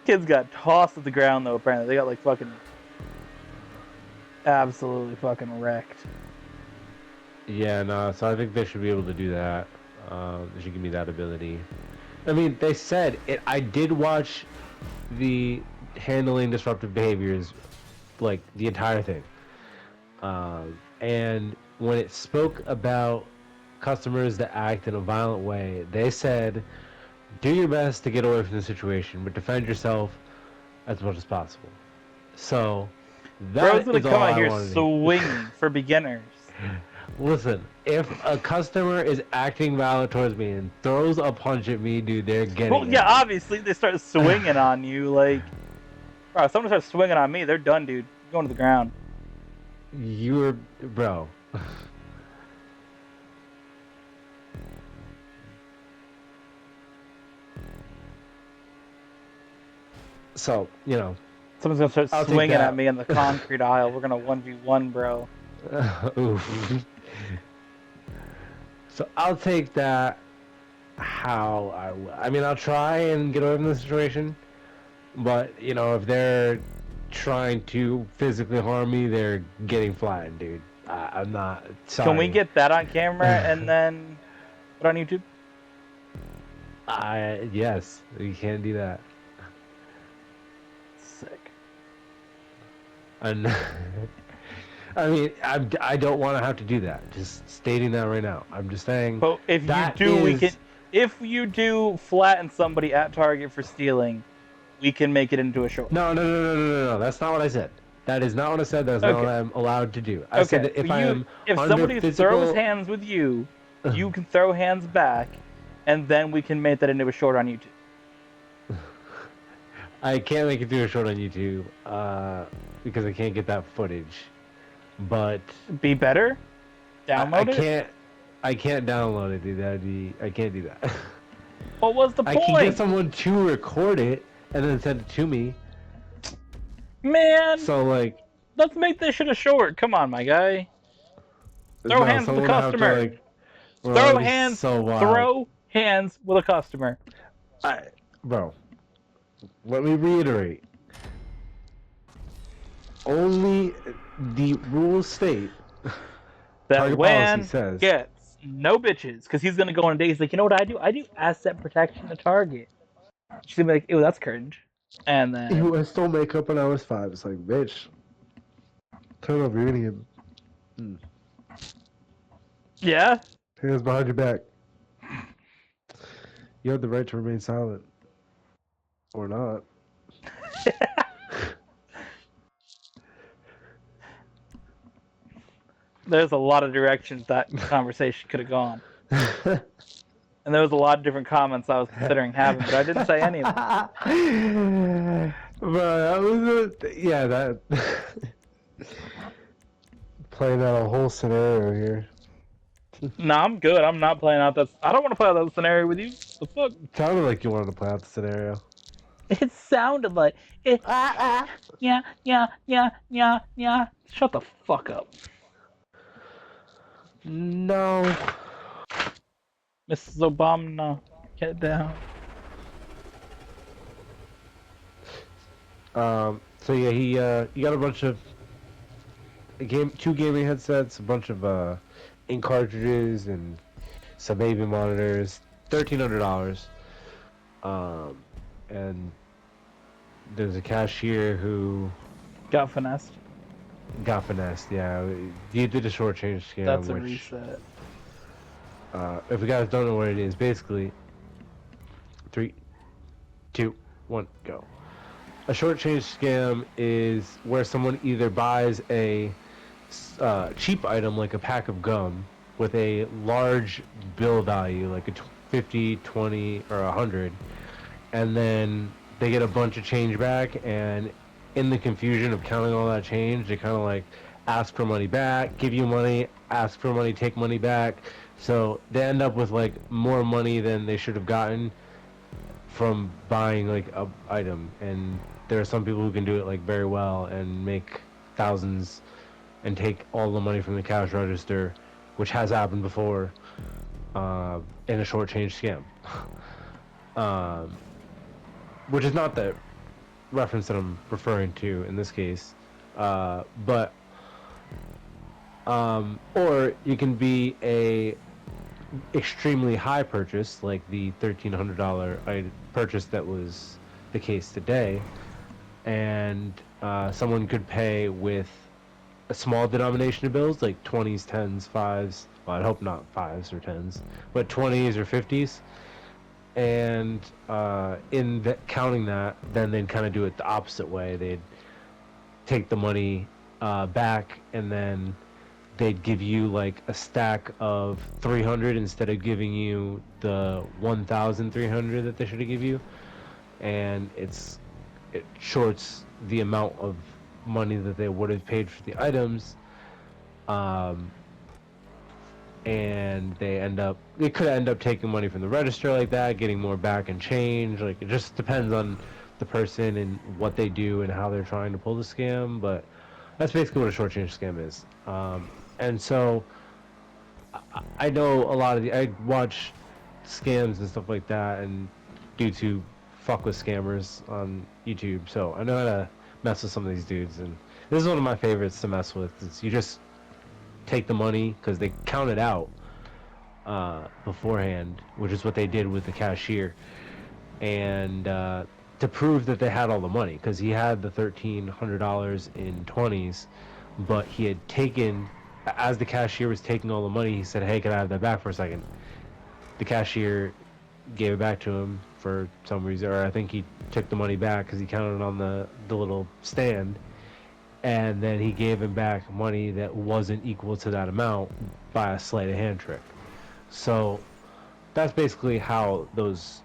[SPEAKER 1] Kids got tossed to the ground though. Apparently, they got like fucking absolutely fucking wrecked.
[SPEAKER 2] yeah, no. So I think they should be able to do that. They should give me that ability. I mean, they said it. I did watch the handling disruptive behaviors, like the entire thing. And when it spoke about customers that act in a violent way, they said, "Do your best to get away from the situation, but defend yourself as much as possible." So
[SPEAKER 1] Bro's
[SPEAKER 2] that
[SPEAKER 1] gonna
[SPEAKER 2] is
[SPEAKER 1] come
[SPEAKER 2] all
[SPEAKER 1] out
[SPEAKER 2] I
[SPEAKER 1] here
[SPEAKER 2] wanted to hear.
[SPEAKER 1] swinging for beginners.
[SPEAKER 2] Listen, if a customer is acting violent towards me and throws a punch at me, dude, they're
[SPEAKER 1] Well,
[SPEAKER 2] getting
[SPEAKER 1] yeah,
[SPEAKER 2] it.
[SPEAKER 1] obviously they start swinging on you. Like, bro, if someone starts swinging on me, they're done, dude. You're going to the ground.
[SPEAKER 2] You're, bro. So,
[SPEAKER 1] Someone's gonna start
[SPEAKER 2] I'll take
[SPEAKER 1] swinging at
[SPEAKER 2] that.
[SPEAKER 1] me in the concrete aisle. We're gonna 1v1, bro.
[SPEAKER 2] Oof. So I'll take that how I mean, I'll try and get away from the situation, but, if they're trying to physically harm me, they're getting flattened, dude. I'm not
[SPEAKER 1] Can we
[SPEAKER 2] sorry.
[SPEAKER 1] get that on camera and then put on YouTube?
[SPEAKER 2] Yes, you can do that.
[SPEAKER 1] Sick.
[SPEAKER 2] And I mean, I don't want to have to do that. Just stating that right now. I'm just saying
[SPEAKER 1] But if you
[SPEAKER 2] that
[SPEAKER 1] do, we can.
[SPEAKER 2] is
[SPEAKER 1] If you do flatten somebody at Target for stealing, we can make it into a short.
[SPEAKER 2] no. That's not what I said. That is not what I said. That's not what
[SPEAKER 1] Okay.
[SPEAKER 2] I'm allowed to do. I said
[SPEAKER 1] Okay.
[SPEAKER 2] that if I
[SPEAKER 1] You,
[SPEAKER 2] am
[SPEAKER 1] if
[SPEAKER 2] under
[SPEAKER 1] somebody throws
[SPEAKER 2] physical,
[SPEAKER 1] hands with you, you can throw hands back, and then we can make that into a short on YouTube.
[SPEAKER 2] I can't make it do a short on YouTube because I can't get that footage. But
[SPEAKER 1] Be better.
[SPEAKER 2] I
[SPEAKER 1] Download it.
[SPEAKER 2] can't. I can't download it, dude. I can't do that.
[SPEAKER 1] What was the
[SPEAKER 2] I can get
[SPEAKER 1] point,
[SPEAKER 2] someone to record it and then send it to me.
[SPEAKER 1] man?
[SPEAKER 2] So like,
[SPEAKER 1] Let's make this shit a short. Come on, my guy. Throw
[SPEAKER 2] no,
[SPEAKER 1] hands with the
[SPEAKER 2] someone would have to
[SPEAKER 1] customer.
[SPEAKER 2] like. Well,
[SPEAKER 1] Throw
[SPEAKER 2] that'd be
[SPEAKER 1] hands.
[SPEAKER 2] so wild.
[SPEAKER 1] Throw hands with a customer.
[SPEAKER 2] Bro, let me reiterate. Only the rules state.
[SPEAKER 1] That
[SPEAKER 2] Target policy
[SPEAKER 1] Wan
[SPEAKER 2] says.
[SPEAKER 1] gets no bitches because he's gonna go on a date. He's like, you know what I do? I do asset protection to Target. She's gonna be like, ew, that's cringe. And then
[SPEAKER 2] Ew, I stole makeup when I was 5. It's like, bitch, turn over your idiot.
[SPEAKER 1] yeah,
[SPEAKER 2] Hands behind your back. You have the right to remain silent. Or not.
[SPEAKER 1] there's a lot of directions that conversation could have gone, and there was a lot of different comments I was considering having, but I didn't say any of them.
[SPEAKER 2] But that was yeah, that playing out a whole scenario here.
[SPEAKER 1] No, I'm good. I'm not playing out that. I don't want to play out that scenario with you. The fuck?
[SPEAKER 2] Sounded like you wanted to play out the scenario.
[SPEAKER 1] It sounded like it. Yeah. Shut the fuck up,
[SPEAKER 2] No.
[SPEAKER 1] Mrs. Obama. Get down.
[SPEAKER 2] So yeah, he got a bunch of two gaming headsets, a bunch of ink cartridges, and some baby monitors. $1,300. And there's a cashier who
[SPEAKER 1] Got finessed.
[SPEAKER 2] got finessed. Yeah, he did a shortchange scam.
[SPEAKER 1] That's a
[SPEAKER 2] which,
[SPEAKER 1] reset.
[SPEAKER 2] if you guys don't know what it is, basically, 3, 2, 1, go. A shortchange scam is where someone either buys a cheap item like a pack of gum with a large bill value, like a 50, 20, or 100, and then they get a bunch of change back, and in the confusion of counting all that change, they kind of like ask for money back, give you money, ask for money, take money back. So they end up with like more money than they should have gotten from buying like a item. And there are some people who can do it like very well and make thousands and take all the money from the cash register, which has happened before, in a short change scam. Which is not the reference that I'm referring to in this case, but or you can be a extremely high purchase, like the $1,300 purchase that was the case today, and someone could pay with a small denomination of bills, like 20s, 10s, 5s. Well, I'd hope not 5s or 10s, but 20s or 50s. And in counting that, then they'd kind of do it the opposite way. They'd take the money back, and then they'd give you like a stack of 300 instead of giving you the 1,300 that they should have give you, and it shorts the amount of money that they would have paid for the items, and they could end up taking money from the register like that, getting more back in change. Like, it just depends on the person and what they do and how they're trying to pull the scam, but that's basically what a short change scam is. And so I know a lot of I watch scams and stuff like that, and to fuck with scammers on YouTube, so I know how to mess with some of these dudes. And this is one of my favorites to mess with. Is you just take the money, because they count it out beforehand, which is what they did with the cashier, and to prove that they had all the money, because he had the $1,300 in 20s, but he had taken, as the cashier was taking all the money, he said, "Hey, can I have that back for a second?" The cashier gave it back to him for some reason, or I think he took the money back because he counted on the little stand, and then he gave him back money that wasn't equal to that amount by a sleight of hand trick. So that's basically how those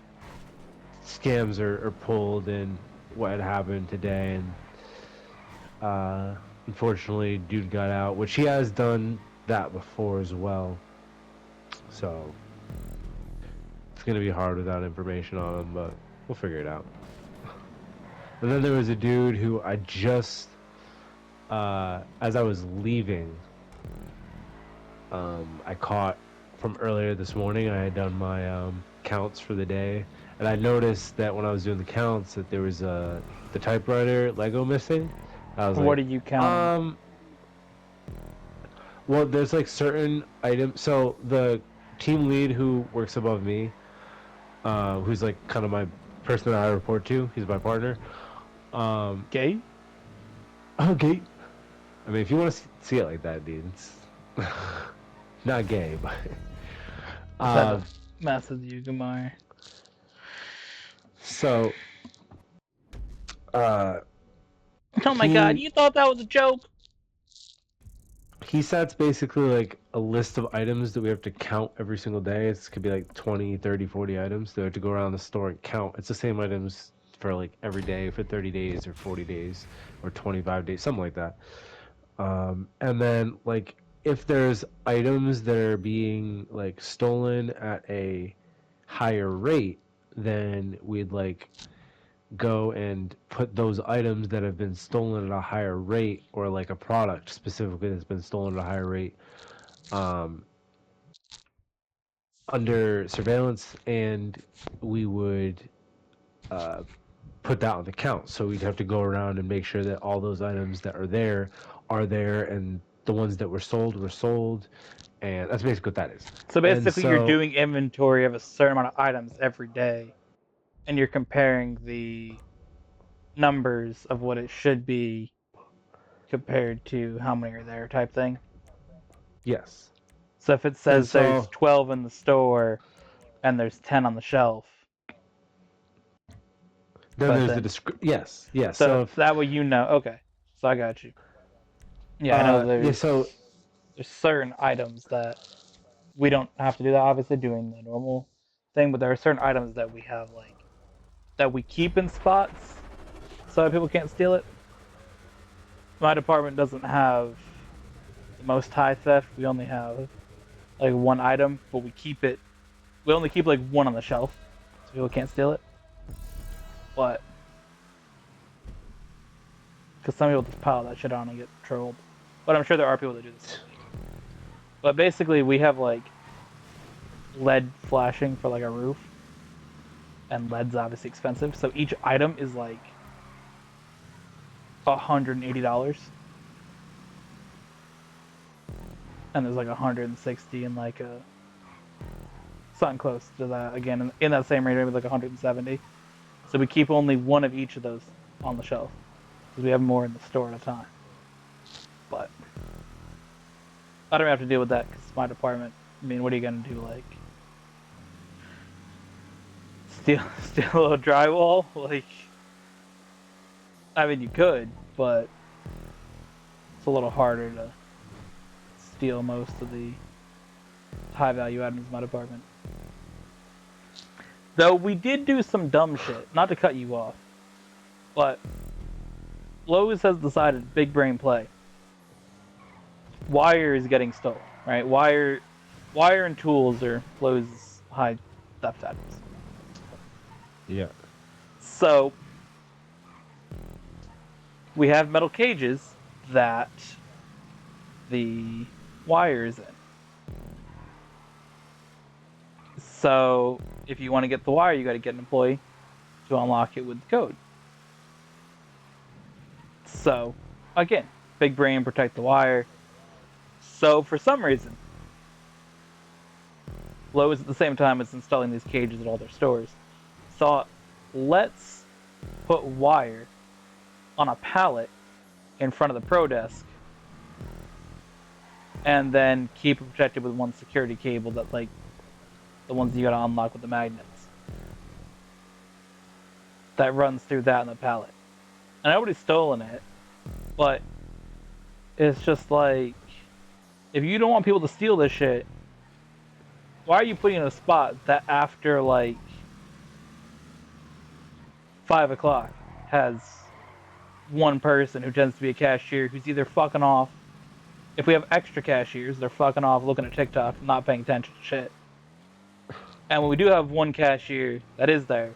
[SPEAKER 2] scams are pulled and what had happened today. And unfortunately, dude got out, which he has done that before as well. So it's gonna be hard without information on him, but we'll figure it out. And then there was a dude who I just, as I was leaving, I caught from earlier this morning. I had done my counts for the day, and I noticed that when I was doing the counts that there was the typewriter Lego missing. I was
[SPEAKER 1] What
[SPEAKER 2] like,
[SPEAKER 1] are you counting?
[SPEAKER 2] well, there's like certain items. So the team lead who works above me, who's like kind of my person that I report to, he's my partner.
[SPEAKER 1] Gay?
[SPEAKER 2] Okay. I mean, if you want to see it like that, dude, it's not gay, but
[SPEAKER 1] Just had to mess with you, Gamar.
[SPEAKER 2] so uh,
[SPEAKER 1] Oh my god,
[SPEAKER 2] he
[SPEAKER 1] you thought that was a joke?
[SPEAKER 2] he sets basically like a list of items that we have to count every single day. It could be like 20, 30, 40 items that we have to go around the store and count. It's the same items for like every day for 30 days or 40 days or 25 days, something like that. And then like if there's items that are being like stolen at a higher rate, then we'd like go and put those items that have been stolen at a higher rate, or like a product specifically that's been stolen at a higher rate, um, under surveillance, and we would uh, put that on the count. So we'd have to go around and make sure that all those items that are there, and the ones that were sold, and that's basically what that is.
[SPEAKER 1] So
[SPEAKER 2] And
[SPEAKER 1] basically, you're
[SPEAKER 2] so
[SPEAKER 1] doing inventory of a certain amount of items every day, and you're comparing the numbers of what it should be compared to how many are there, type thing.
[SPEAKER 2] yes,
[SPEAKER 1] So if it
[SPEAKER 2] and
[SPEAKER 1] says there's
[SPEAKER 2] so
[SPEAKER 1] 12 in the store and there's 10 on the shelf,
[SPEAKER 2] then
[SPEAKER 1] but
[SPEAKER 2] there's the
[SPEAKER 1] then
[SPEAKER 2] yes.
[SPEAKER 1] so
[SPEAKER 2] So if
[SPEAKER 1] that way you know. Okay, so I got you. Yeah, I know
[SPEAKER 2] yeah, so
[SPEAKER 1] there's certain items that we don't have to do that. Obviously, doing the normal thing, but there are certain items that we have like that we keep in spots so that people can't steal it. My department doesn't have the most high theft. We only have like one item, but we keep it. We only keep like one on the shelf, so people can't steal it. But because some people just pile that shit on and get trolled. But I'm sure there are people that do this. But basically, we have like LED flashing for like a roof, and LED's obviously expensive. So each item is like $180, and there's like 160 and like a something close to that again in that same range, maybe like 170. So we keep only one of each of those on the shelf because we have more in the store at a time. But I don't have to deal with that because it's my department. I mean, what are you gonna do? Like steal a drywall? Like, I mean, you could, but it's a little harder to steal most of the high value items in my department. Though we did do some dumb shit. Not to cut you off, but Lowe's has decided big brain play. Wire is getting stolen, right? Wire and tools are Lowe's high theft items.
[SPEAKER 2] yeah,
[SPEAKER 1] So we have metal cages that the wire is in. So if you want to get the wire, you got to get an employee to unlock it with the code. So again, big brain, protect the wire. So for some reason, Lowe's at the same time as installing these cages at all their stores thought, let's put wire on a pallet in front of the pro desk and then keep it protected with one security cable that like the ones you gotta unlock with the magnets that runs through that in the pallet. And nobody's stolen it, but it's just like if you don't want people to steal this shit, why are you putting in a spot that after like 5 o'clock has one person who tends to be a cashier who's either fucking off. If we have extra cashiers, they're fucking off looking at TikTok, not paying attention to shit. And when we do have one cashier that is there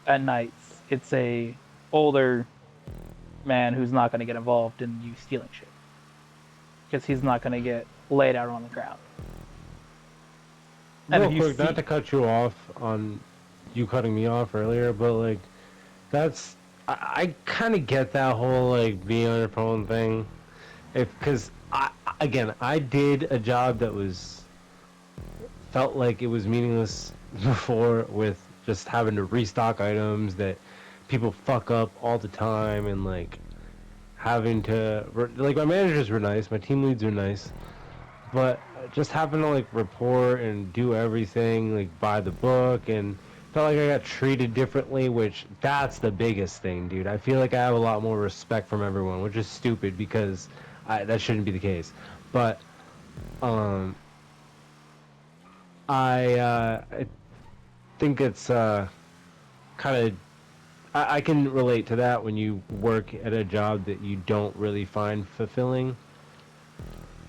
[SPEAKER 1] at nights, it's a older man who's not going to get involved in you stealing shit because he's not going to get laid out on the ground. And
[SPEAKER 2] Real
[SPEAKER 1] if you
[SPEAKER 2] quick,
[SPEAKER 1] see,
[SPEAKER 2] not to cut you off on you cutting me off earlier, but like that's I kind of get that whole like being on your phone thing. If because I did a job that was felt like it was meaningless before with just having to restock items that people fuck up all the time and like having to like my managers were nice, my team leads are nice, but just having to like report and do everything like by the book and felt like I got treated differently, which that's the biggest thing, dude. I feel like I have a lot more respect from everyone, which is stupid because that shouldn't be the case. But um, I think it's kind of I can relate to that when you work at a job that you don't really find fulfilling.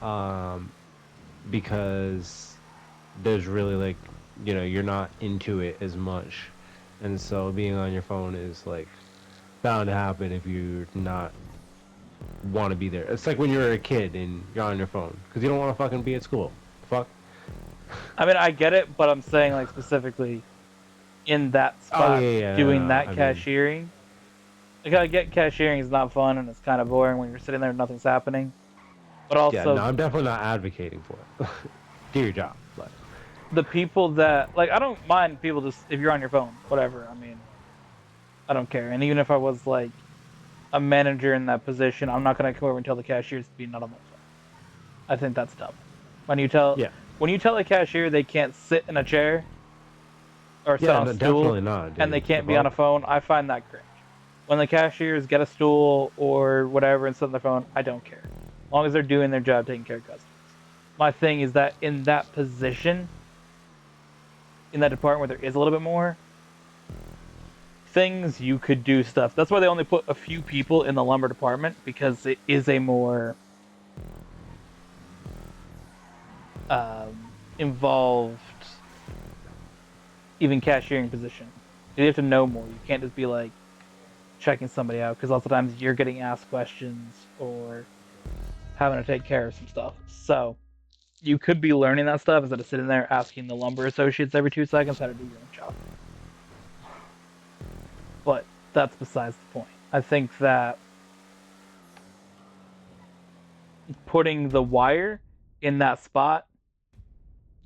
[SPEAKER 2] Um, because there's really like you're not into it as much, and so being on your phone is like bound to happen if you're not want to be there. It's like when you're a kid and you're on your phone because you don't want to fucking be at school. Fuck.
[SPEAKER 1] I mean, I get it, but I'm saying like specifically in that
[SPEAKER 2] Oh
[SPEAKER 1] spot
[SPEAKER 2] yeah, yeah.
[SPEAKER 1] doing
[SPEAKER 2] No,
[SPEAKER 1] that
[SPEAKER 2] I mean,
[SPEAKER 1] cashiering. Like I get cashiering is not fun and it's kind of boring when you're sitting there and nothing's happening. But
[SPEAKER 2] yeah. No,
[SPEAKER 1] also
[SPEAKER 2] I'm definitely not advocating for it. Do your job, but
[SPEAKER 1] the people that like I don't mind people just if you're on your phone, whatever. I mean, I don't care. And even if I was like a manager in that position, I'm not gonna come over and tell the cashiers to be not on their phone. I think that's dumb. When you tell
[SPEAKER 2] yeah,
[SPEAKER 1] when you tell a cashier they can't sit in a chair or sit
[SPEAKER 2] yeah.
[SPEAKER 1] on a
[SPEAKER 2] No,
[SPEAKER 1] stool
[SPEAKER 2] definitely not,
[SPEAKER 1] and they
[SPEAKER 2] dude. The
[SPEAKER 1] can't be on
[SPEAKER 2] fuck.
[SPEAKER 1] a phone, I find that cringe. When the cashiers get a stool or whatever and sit on their phone, I don't care. As long as they're doing their job taking care of customers. My thing is that in that position, in that department where there is a little bit more things, you could do stuff. That's why they only put a few people in the lumber department because it is a more involved, even cashiering position. You have to know more. You can't just be like checking somebody out because lots of times you're getting asked questions or having to take care of some stuff. So you could be learning that stuff instead of sitting there asking the lumber associates every 2 seconds how to do your own job. But that's besides the point. I think that putting the wire in that spot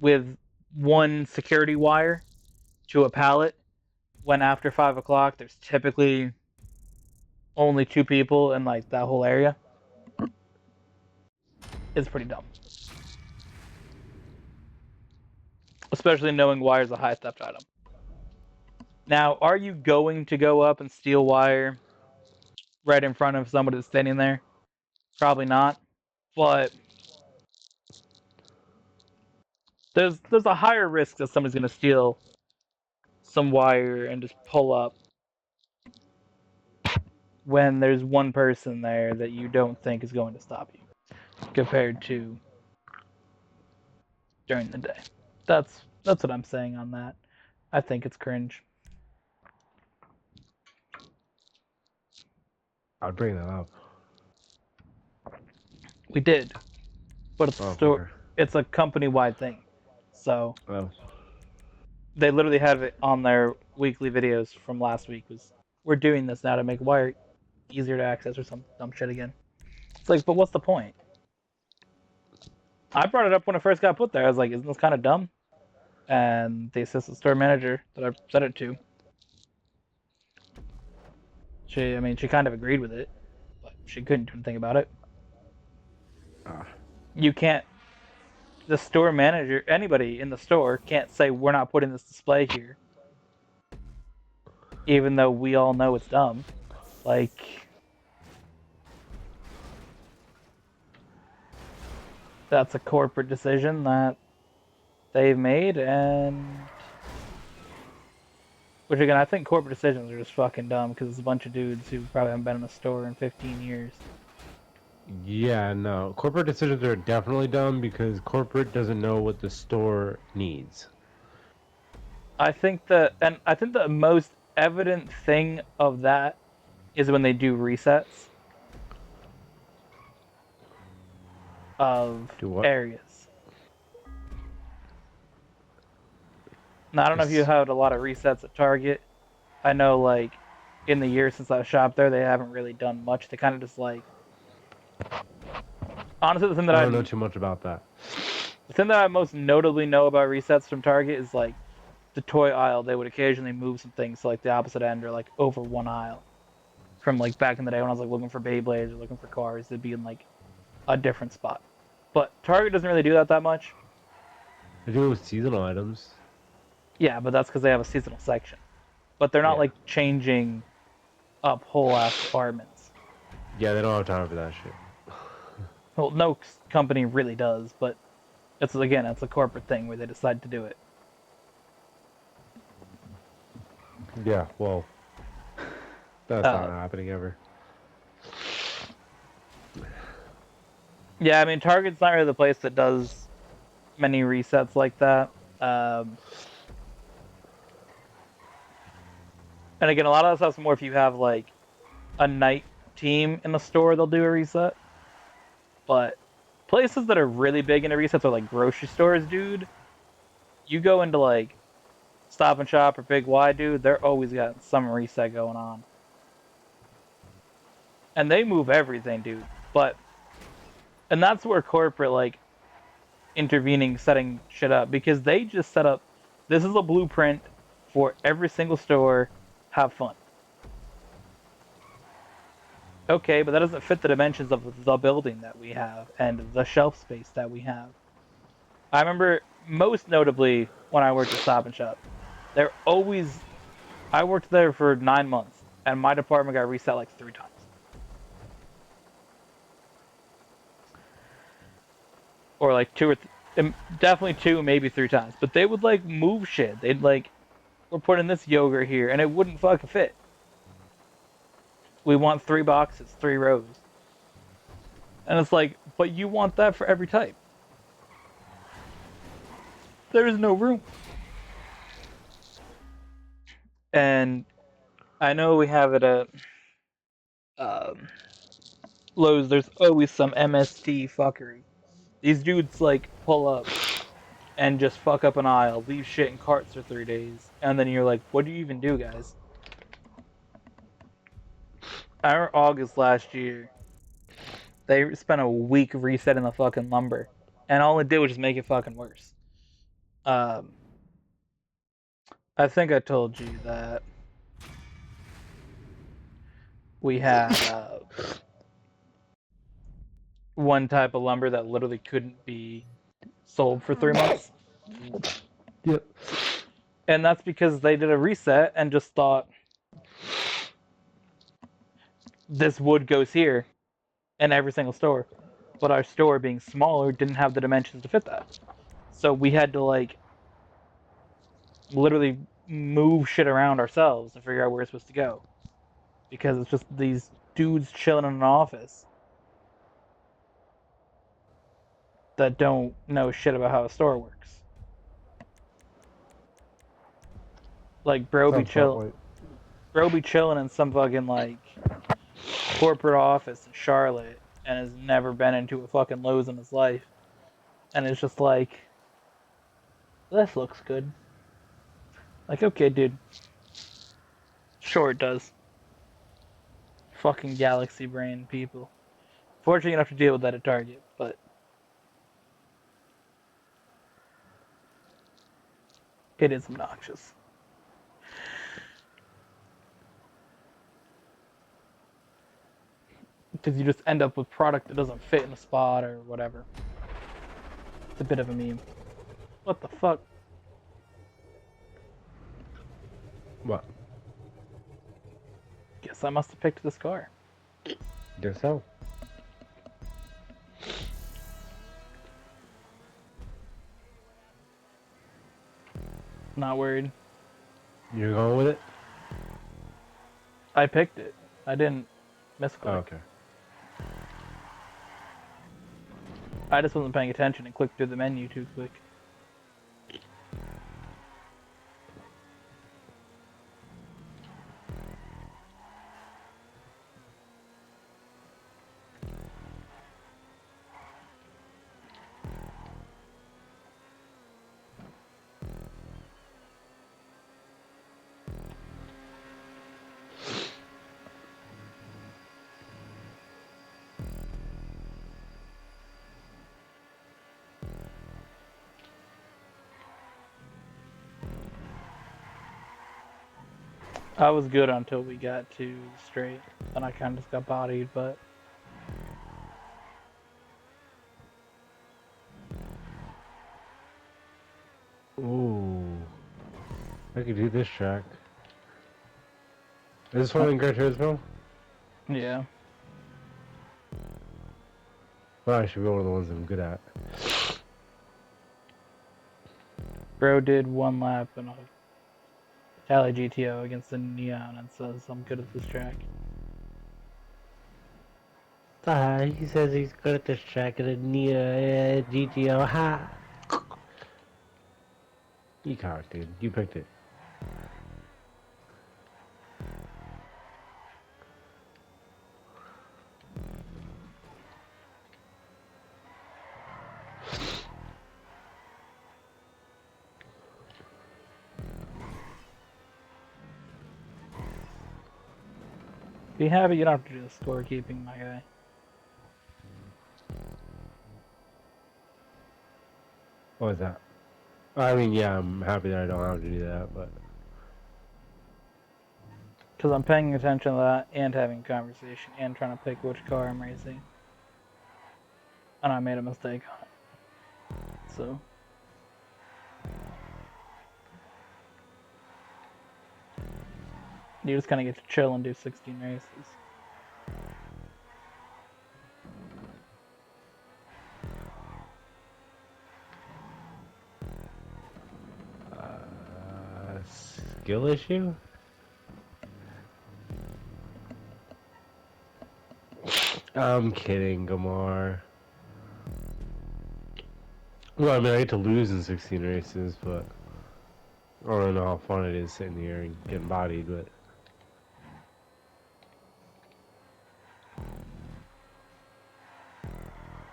[SPEAKER 1] with one security wire to a pallet when after 5 o'clock there's typically only two people in like that whole area is pretty dumb. Especially knowing wire is a high theft item. Now, are you going to go up and steal wire right in front of somebody that's standing there? Probably not. But there's a higher risk that somebody's gonna steal some wire and just pull up when there's one person there that you don't think is going to stop you compared to during the day. That's what I'm saying on that. I think it's cringe.
[SPEAKER 2] I'd bring that up.
[SPEAKER 1] We did, but
[SPEAKER 2] Oh, fucker.
[SPEAKER 1] it's a company wide thing. So
[SPEAKER 2] Well,
[SPEAKER 1] they literally have it on their weekly videos from last week was we're doing this now to make wire easier to access or some dumb shit again. It's like, but what's the point? I brought it up when it first got put there. I was like, isn't this kind of dumb? And the assistant store manager that I said it to, I mean, she kind of agreed with it, but she couldn't do anything about it. You can't. The store manager, anybody in the store, can't say we're not putting this display here, even though we all know it's dumb. Like that's a corporate decision that they've made, and which again, I think corporate decisions are just fucking dumb because it's a bunch of dudes who probably haven't been in a store in 15 years.
[SPEAKER 2] Yeah, no. Corporate decisions are definitely dumb because corporate doesn't know what the store needs.
[SPEAKER 1] And I think the most evident thing of that is when they do resets of
[SPEAKER 2] Do what?
[SPEAKER 1] areas. Now, I don't know if you
[SPEAKER 2] It's,
[SPEAKER 1] had a lot of resets at Target. I know, like, in the years since I've shopped there, they haven't really done much. They kind of just like, honestly,
[SPEAKER 2] I don't know too much about that.
[SPEAKER 1] the thing that I most notably know about resets from Target is like the toy aisle. They would occasionally move some things to like the opposite end or like over one aisle. From like back in the day when I was like looking for Beyblades or looking for cars, they'd be in like a different spot. But Target doesn't really do that much.
[SPEAKER 2] They do it with seasonal items.
[SPEAKER 1] Yeah, but that's because they have a seasonal section. But they're not
[SPEAKER 2] Yeah.
[SPEAKER 1] like changing up whole ass departments.
[SPEAKER 2] Yeah, they don't have time for that shit.
[SPEAKER 1] Well, no company really does, but it's a corporate thing where they decide to do it.
[SPEAKER 2] Yeah, well, that's not
[SPEAKER 1] Uh,
[SPEAKER 2] happening ever.
[SPEAKER 1] yeah, I mean Target's not really the place that does many resets like that. Um, and again, a lot of that stuff's more if you have like a night team in the store, they'll do a reset. But places that are really big into resets are like grocery stores, dude. You go into like Stop and Shop or Big Y, dude, they're always got some reset going on. And they move everything, dude. And that's where corporate like intervening, setting shit up because they just set up. This is a blueprint for every single store. Have fun. Okay, but that doesn't fit the dimensions of the building that we have and the shelf space that we have. I remember most notably when I worked at Stop and Shop. They're always. I worked there for 9 months, and my department got reset like 3 times. Or like definitely two, maybe 3 times. But they would like move shit. They'd like, we're putting this yogurt here, and it wouldn't fucking fit. We want 3 boxes, 3 rows. And it's like, but you want that for every type. There is no room. And I know we have it at um, Lowe's. There's always some MST fuckery. These dudes like pull up and just fuck up an aisle, leave shit in carts for 3 days, and then you're like, what do you even do, guys? I remember August last year, they spent a week resetting the fucking lumber, and all it did was just make it fucking worse. Um, I think I told you that we had one type of lumber that literally couldn't be sold for 3 months,
[SPEAKER 2] Yep.
[SPEAKER 1] and that's because they did a reset and just thought this wood goes here in every single store, but our store being smaller didn't have the dimensions to fit that. So we had to like literally move shit around ourselves to figure out where it's supposed to go because it's just these dudes chilling in an office that don't know shit about how a store works. Like
[SPEAKER 2] Sounds about right.
[SPEAKER 1] bro be chilling in some fucking like corporate office in Charlotte and has never been into a fucking Lowe's in his life, and it's just like this looks good. Like okay, dude, sure it does. Fucking galaxy brain people. Fortunately, you don't have to deal with that at Target, but it is obnoxious. Because you just end up with product that doesn't fit in a spot or whatever. It's a bit of a meme. What the fuck?
[SPEAKER 2] What?
[SPEAKER 1] Guess I must have picked this car.
[SPEAKER 2] Guess so.
[SPEAKER 1] Not worried.
[SPEAKER 2] You're going with it?
[SPEAKER 1] I picked it. I didn't
[SPEAKER 2] Oh,
[SPEAKER 1] misclick.
[SPEAKER 2] okay.
[SPEAKER 1] I just wasn't paying attention and clicked through the menu too quick. I was good until we got to the straight. Then I kind of just got bodied, but
[SPEAKER 2] Ooh. I could do this track. Is this one in Gran Turismo?
[SPEAKER 1] yeah.
[SPEAKER 2] Well, I should be one of the ones I'm good at.
[SPEAKER 1] Bro did one lap in a Tally GTO against the Neon and says I'm good at this track.
[SPEAKER 3] He says he's good at this track at a Nia GTO. Ha!
[SPEAKER 2] You cocked, dude. You picked it.
[SPEAKER 1] If you have it, you don't have to do the scorekeeping, my guy.
[SPEAKER 2] What was that? I mean, yeah, I'm happy that I don't have to do that, but...
[SPEAKER 1] Because I'm paying attention to that and having a conversation and trying to pick which car I'm racing. And I made a mistake on it. So. You just kind of get to chill and do 16 races.
[SPEAKER 2] Skill issue? I'm kidding, Gamar. Well, I mean, I get to lose in 16 races, but... I don't know how fun it is sitting here and getting bodied, but...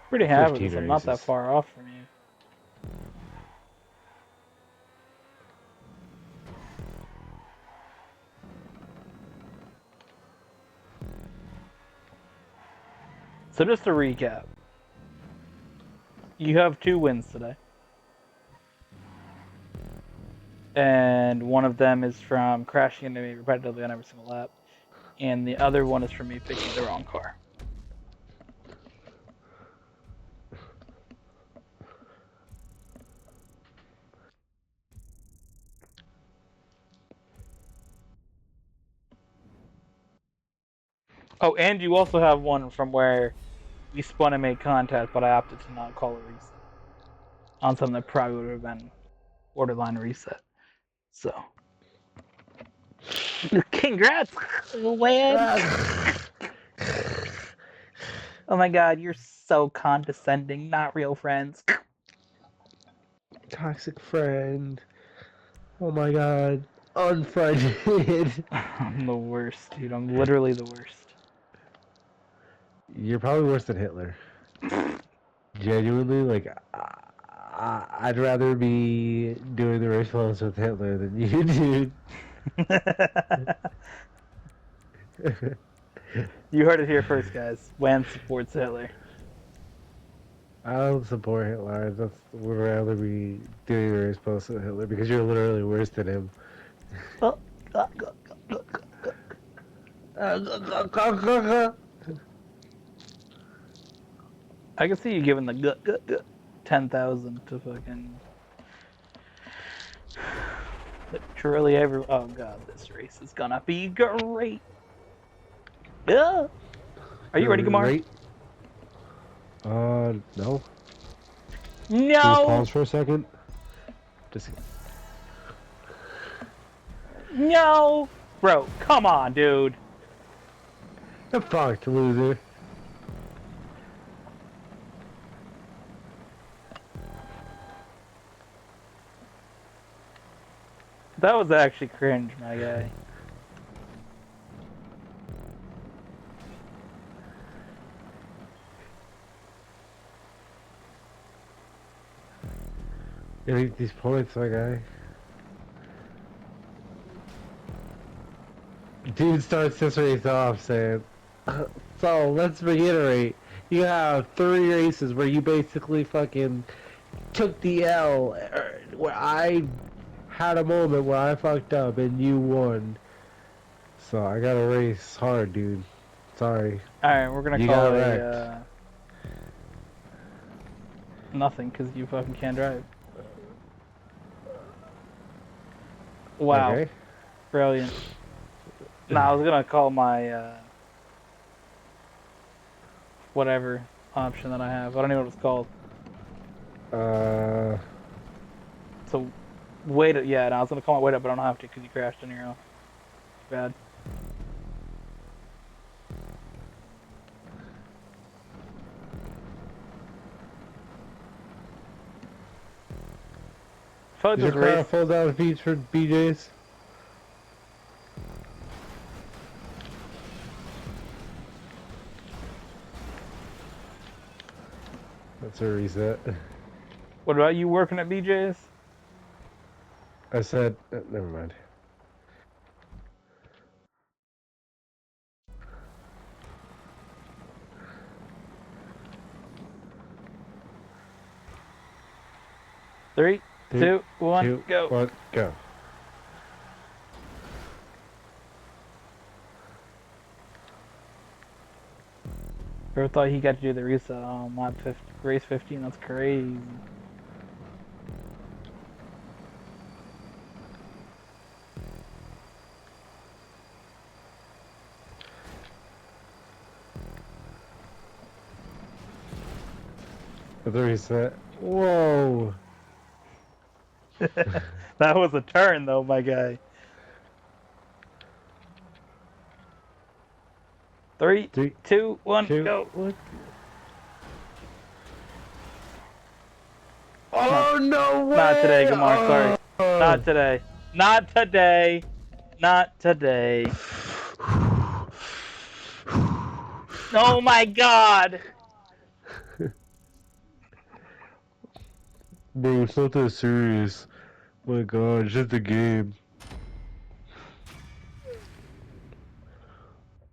[SPEAKER 1] Pretty happy
[SPEAKER 2] 15
[SPEAKER 1] because I'm not that
[SPEAKER 2] races.
[SPEAKER 1] far off from you. So just to recap. You have 2 wins today. And one of them is from crashing into me repetitively on every single lap. And the other one is from me picking the wrong car. Oh, and you also have one from where we spun and made contact, but I opted to not call a reset on something that probably would have been borderline reset. So, congrats, Wayne! Oh my god, you're so condescending. Not real friends.
[SPEAKER 2] Toxic friend. Oh my god. Unfriended.
[SPEAKER 1] I'm the worst, dude. I'm literally the worst.
[SPEAKER 2] You're probably worse than Hitler. Genuinely, like, I'd rather be doing the race flows with Hitler than you, dude.
[SPEAKER 1] You heard it here first, guys. Wham supports Hitler.
[SPEAKER 2] I don't support Hitler. I just would rather be doing the race flows with Hitler because you're literally worse than him.
[SPEAKER 1] I can see you giving the gut. 10,000 to fucking literally every. Oh god, this race is gonna be great. Yeah. Are you ready, Gamar?
[SPEAKER 2] Great. No. Can we
[SPEAKER 1] No,
[SPEAKER 2] pause for a second? Just
[SPEAKER 1] no, bro, come on, dude.
[SPEAKER 2] get fucked, loser.
[SPEAKER 1] That was actually cringe, my guy.
[SPEAKER 2] You need these points, my guy. Dude starts this race off saying, so let's reiterate. You have 3 races where you basically fucking took the L, where I had a moment where I fucked up and you won. So I gotta race hard, dude. Sorry.
[SPEAKER 1] All right, we're gonna
[SPEAKER 2] You
[SPEAKER 1] call
[SPEAKER 2] got
[SPEAKER 1] it
[SPEAKER 2] wrecked.
[SPEAKER 1] a nothing because you fucking can't drive. Wow,
[SPEAKER 2] Okay.
[SPEAKER 1] brilliant. Nah, I was gonna call my whatever option that I have. I don't even know what it's called.
[SPEAKER 2] Uh,
[SPEAKER 1] So wait, yeah, no, I was gonna call my wait up, but I don't have to because you crashed on your own. Bad. I feel like
[SPEAKER 2] is your
[SPEAKER 1] this
[SPEAKER 2] car
[SPEAKER 1] race.
[SPEAKER 2] full down the beach for BJ's? That's a reset.
[SPEAKER 1] What about you working at BJ's?
[SPEAKER 2] I said, never mind.
[SPEAKER 1] Three,
[SPEAKER 2] Three,
[SPEAKER 1] two, one,
[SPEAKER 2] 2,
[SPEAKER 1] go.
[SPEAKER 2] 1, go.
[SPEAKER 1] Ever thought he got to do the reset on lap 50, race 15? That's crazy.
[SPEAKER 2] That's a reset. Whoa.
[SPEAKER 1] That was a turn, though, my guy. Three,
[SPEAKER 2] 3,
[SPEAKER 1] two, one,
[SPEAKER 2] 2,
[SPEAKER 1] go.
[SPEAKER 2] 1.
[SPEAKER 1] No,
[SPEAKER 2] Oh, no way!
[SPEAKER 1] not today, Gamar. Sorry.
[SPEAKER 2] Oh.
[SPEAKER 1] Not today. Not today. Not today. Oh my god!
[SPEAKER 2] Bro, it's not that serious. My god, it's just a game.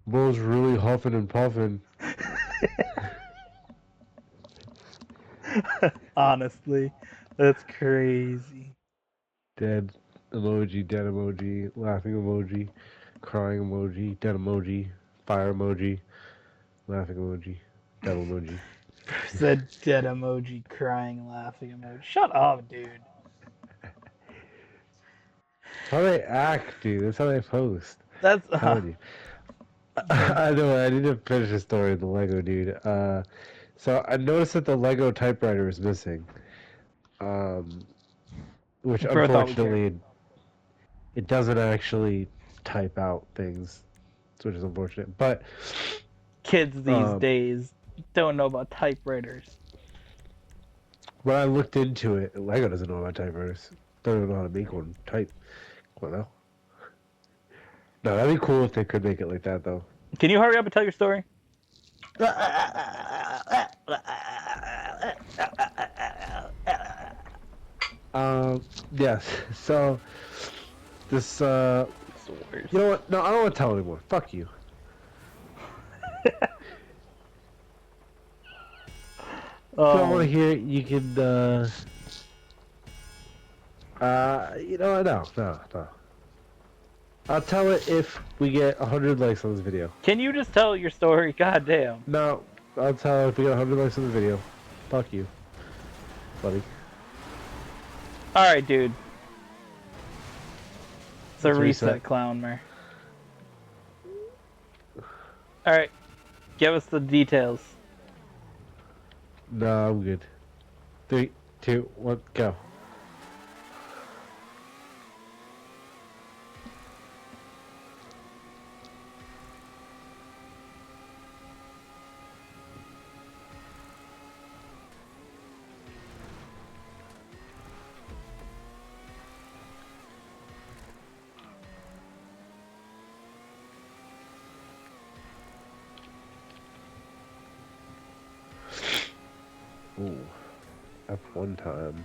[SPEAKER 2] Bro's really huffing and puffing.
[SPEAKER 1] Honestly, that's crazy.
[SPEAKER 2] Dead emoji, laughing emoji, crying emoji, dead emoji, fire emoji, laughing emoji, dead emoji.
[SPEAKER 1] Said dead emoji, crying, laughing emoji. Shut up, dude.
[SPEAKER 2] That's how they act, dude. That's how they post.
[SPEAKER 1] That's
[SPEAKER 2] I'm telling you. I know, I need to finish the story of the Lego, dude. So I noticed that the Lego typewriter is missing. Which
[SPEAKER 1] bro thought we cared.
[SPEAKER 2] unfortunately it doesn't actually type out things, which is unfortunate. But
[SPEAKER 1] Kids these
[SPEAKER 2] um,
[SPEAKER 1] days don't know about typewriters.
[SPEAKER 2] when I looked into it, Lego doesn't know about typewriters. Don't even know how to make one. Type. Well, no. No, that'd be cool if they could make it like that, though.
[SPEAKER 1] Can you hurry up and tell your story?
[SPEAKER 2] Yes. So this,
[SPEAKER 1] It's the worst.
[SPEAKER 2] you know what? No, I don't want to tell anymore. Fuck you. If you don't want to hear it, you can, you know what? No. I'll tell it if we get 100 likes on this video.
[SPEAKER 1] Can you just tell your story? God damn.
[SPEAKER 2] No, I'll tell it if we get 100 likes on the video. Fuck you. buddy.
[SPEAKER 1] Alright, dude. It's a
[SPEAKER 2] It's a
[SPEAKER 1] reset,
[SPEAKER 2] reset.
[SPEAKER 1] Clownmer. Alright, give us the details.
[SPEAKER 2] No, I'm good. 3, 2, 1, go. Ooh, F1 time.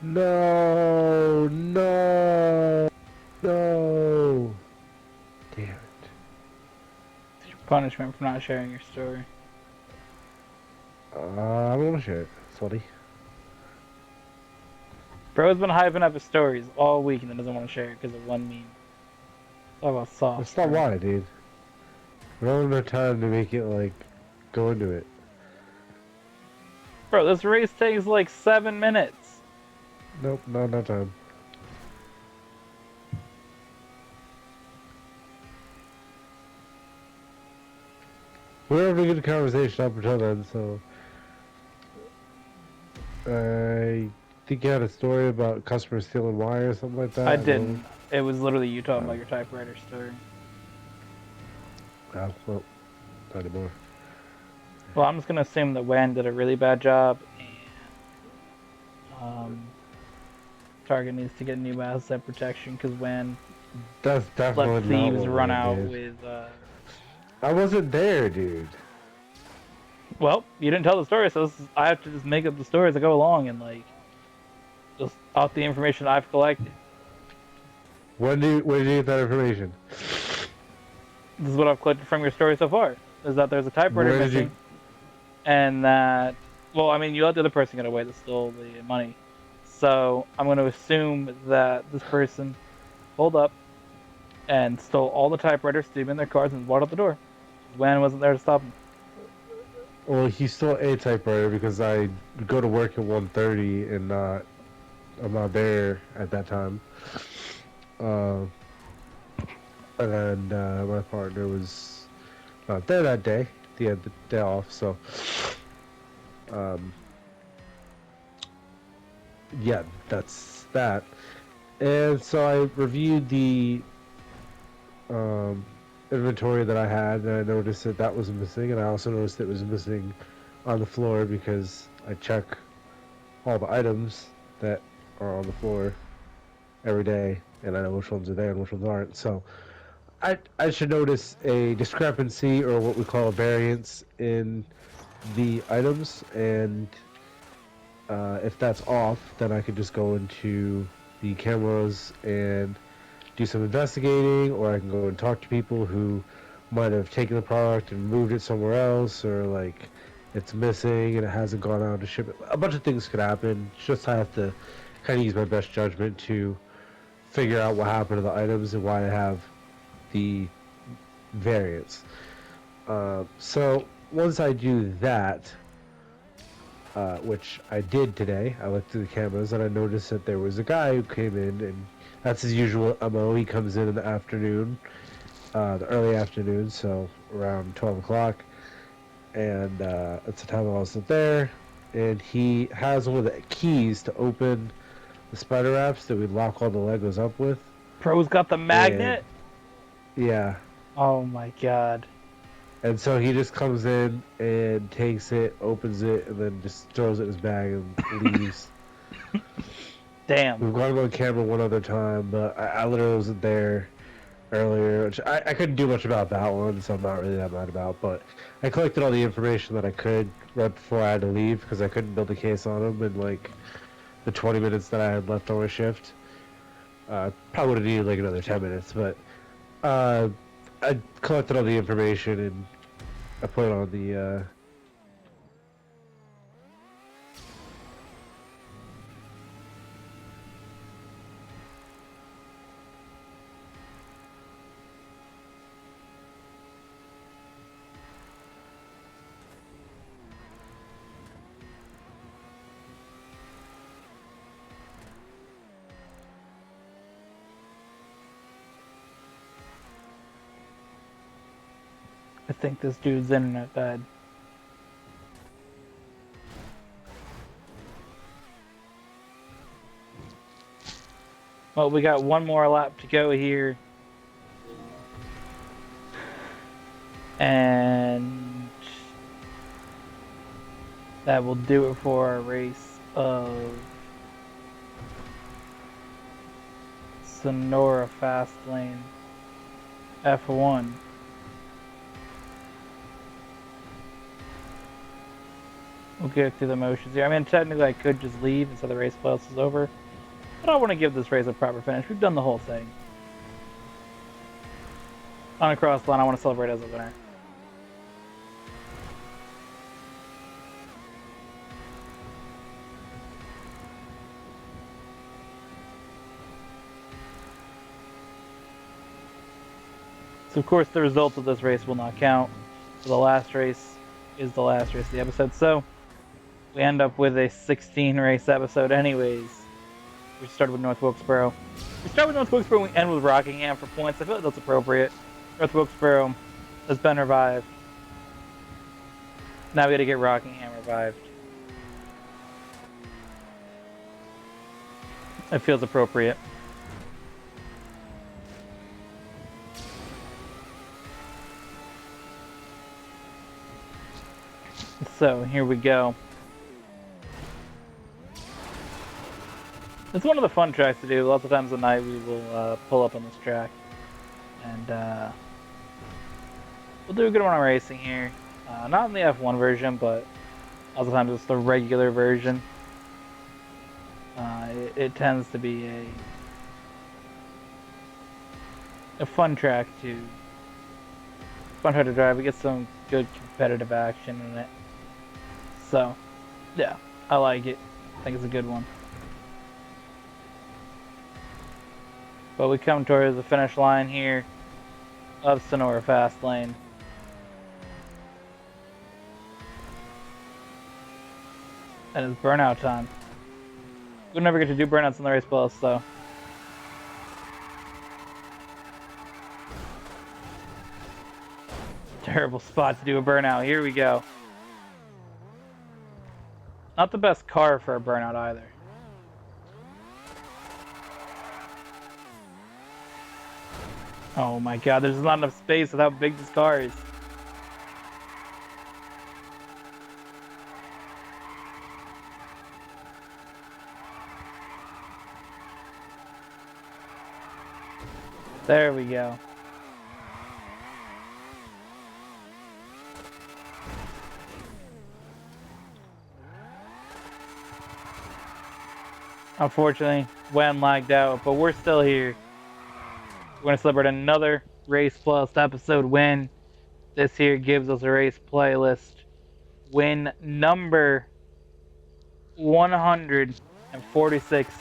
[SPEAKER 2] No, no, no. Damn it.
[SPEAKER 1] It's your punishment for not sharing your story.
[SPEAKER 2] I want to share it. Sorry.
[SPEAKER 1] Bro's been hyping up his stories all week and then doesn't want to share it because of one meme. Talk about soft,
[SPEAKER 2] That's not
[SPEAKER 1] bro.
[SPEAKER 2] why, dude. We don't have enough time to make it, like, go into it.
[SPEAKER 1] Bro, this race takes like 7 minutes.
[SPEAKER 2] Nope, not enough time. We're having a good conversation up until then, so... I think you had a story about customers stealing wire or something like that.
[SPEAKER 1] I didn't. It was literally you talking about your typewriter story.
[SPEAKER 2] Oh, well, not anymore.
[SPEAKER 1] Well, I'm just gonna assume that Wan did a really bad job, and Target needs to get new asset protection because Wan
[SPEAKER 2] That's
[SPEAKER 1] let
[SPEAKER 2] definitely not
[SPEAKER 1] thieves
[SPEAKER 2] what
[SPEAKER 1] run
[SPEAKER 2] Rand
[SPEAKER 1] out
[SPEAKER 2] did.
[SPEAKER 1] with.
[SPEAKER 2] I wasn't there, dude.
[SPEAKER 1] Well, you didn't tell the story, so I have to just make up the story as I go along and like just off the information I've collected.
[SPEAKER 2] Where did you get that information?
[SPEAKER 1] This is what I've collected from your story so far: is that there's a typewriter
[SPEAKER 2] Where did you...
[SPEAKER 1] missing, and that well, I mean, you let the other person get away that stole the money. So I'm going to assume that this person pulled up and stole all the typewriters, threw them in their cars, and walked out the door. Wan wasn't there to stop him.
[SPEAKER 2] Well, he stole a typewriter because I go to work at 1:30 and I'm not there at that time. And my partner was not there that day. He had the day off, so um, yeah, that's that. And so I reviewed the um, inventory that I had, and I noticed that that was missing, and I also noticed it was missing on the floor because I check all the items that are on the floor every day, and I know which ones are there and which ones aren't. So I should notice a discrepancy or what we call a variance in the items, and if that's off, then I could just go into the cameras and do some investigating, or I can go and talk to people who might have taken the product and moved it somewhere else, or like it's missing and it hasn't gone out to ship it. A bunch of things could happen. Just I have to kind of use my best judgment to figure out what happened to the items and why I have the variance. So once I do that, which I did today, I looked through the cameras and I noticed that there was a guy who came in, and that's his usual MO. He comes in the afternoon, the early afternoon, so around 12 o'clock, and that's the time I wasn't there. And he has one of the keys to open the spider wraps that we lock all the Legos up with.
[SPEAKER 1] Bro's got the
[SPEAKER 2] And
[SPEAKER 1] magnet.
[SPEAKER 2] yeah,
[SPEAKER 1] Oh my god.
[SPEAKER 2] and so he just comes in and takes it, opens it, and then just throws it in his bag and leaves.
[SPEAKER 1] Damn.
[SPEAKER 2] We've gone on camera one other time, but I literally wasn't there earlier, which I couldn't do much about that one, so I'm not really that mad about. But I collected all the information that I could right before I had to leave because I couldn't build a case on him in like the 20 minutes that I had left on my shift. Probably would have needed like another 10 minutes, but I collected all the information and I put it on the.
[SPEAKER 1] I think this dude's internet died. Well, we got one more lap to go here. And that will do it for our race of Sonora Fastlane F1. We'll get through the motions here. I mean, technically I could just leave until the race plus is over, but I want to give this race a proper finish. We've done the whole thing. On a cross line, I want to celebrate as a winner. So of course the result of this race will not count. So the last race is the last race of the episode. So we end up with a 16 race episode anyways. We started with North Wilkesboro. We start with North Wilkesboro and we end with Rockingham for points. I feel like that's appropriate. North Wilkesboro has been revived. Now we gotta get Rockingham revived. It feels appropriate. So here we go. It's one of the fun tracks to do. Lots of times at night we will pull up on this track. And we'll do a good amount of racing here. Not in the F1 version, but lots of times it's the regular version. It tends to be a fun track to drive. We get some good competitive action in it. So, yeah, I like it. I think it's a good one. But we come towards the finish line here of Sonora Fastlane. And it's burnout time. We'll never get to do burnouts in the race plus, so. Terrible spot to do a burnout. Here we go. Not the best car for a burnout either. Oh my god, there's not enough space with how big this car is. There we go. Unfortunately, Wen lagged out, but we're still here. We're going to celebrate another Race Plus episode win. This here gives us a race playlist win number 146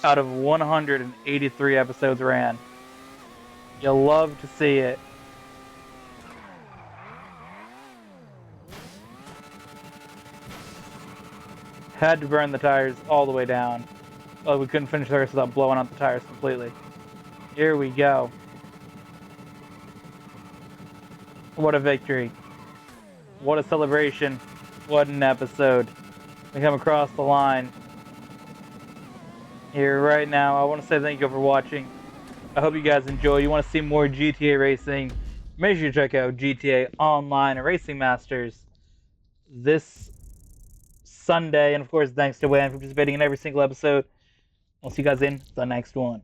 [SPEAKER 1] out of 183 episodes ran. You'll love to see it. Had to burn the tires all the way down. Oh, we couldn't finish the race without blowing out the tires completely. Here we go. What a victory. What a celebration. What an episode. We come across the line here right now. I want to say thank you for watching. I hope you guys enjoy. You want to see more GTA racing? Make sure you check out GTA Online and Racing Masters this Sunday. And of course, thanks to Wayne for participating in every single episode. I'll see you guys in the next one.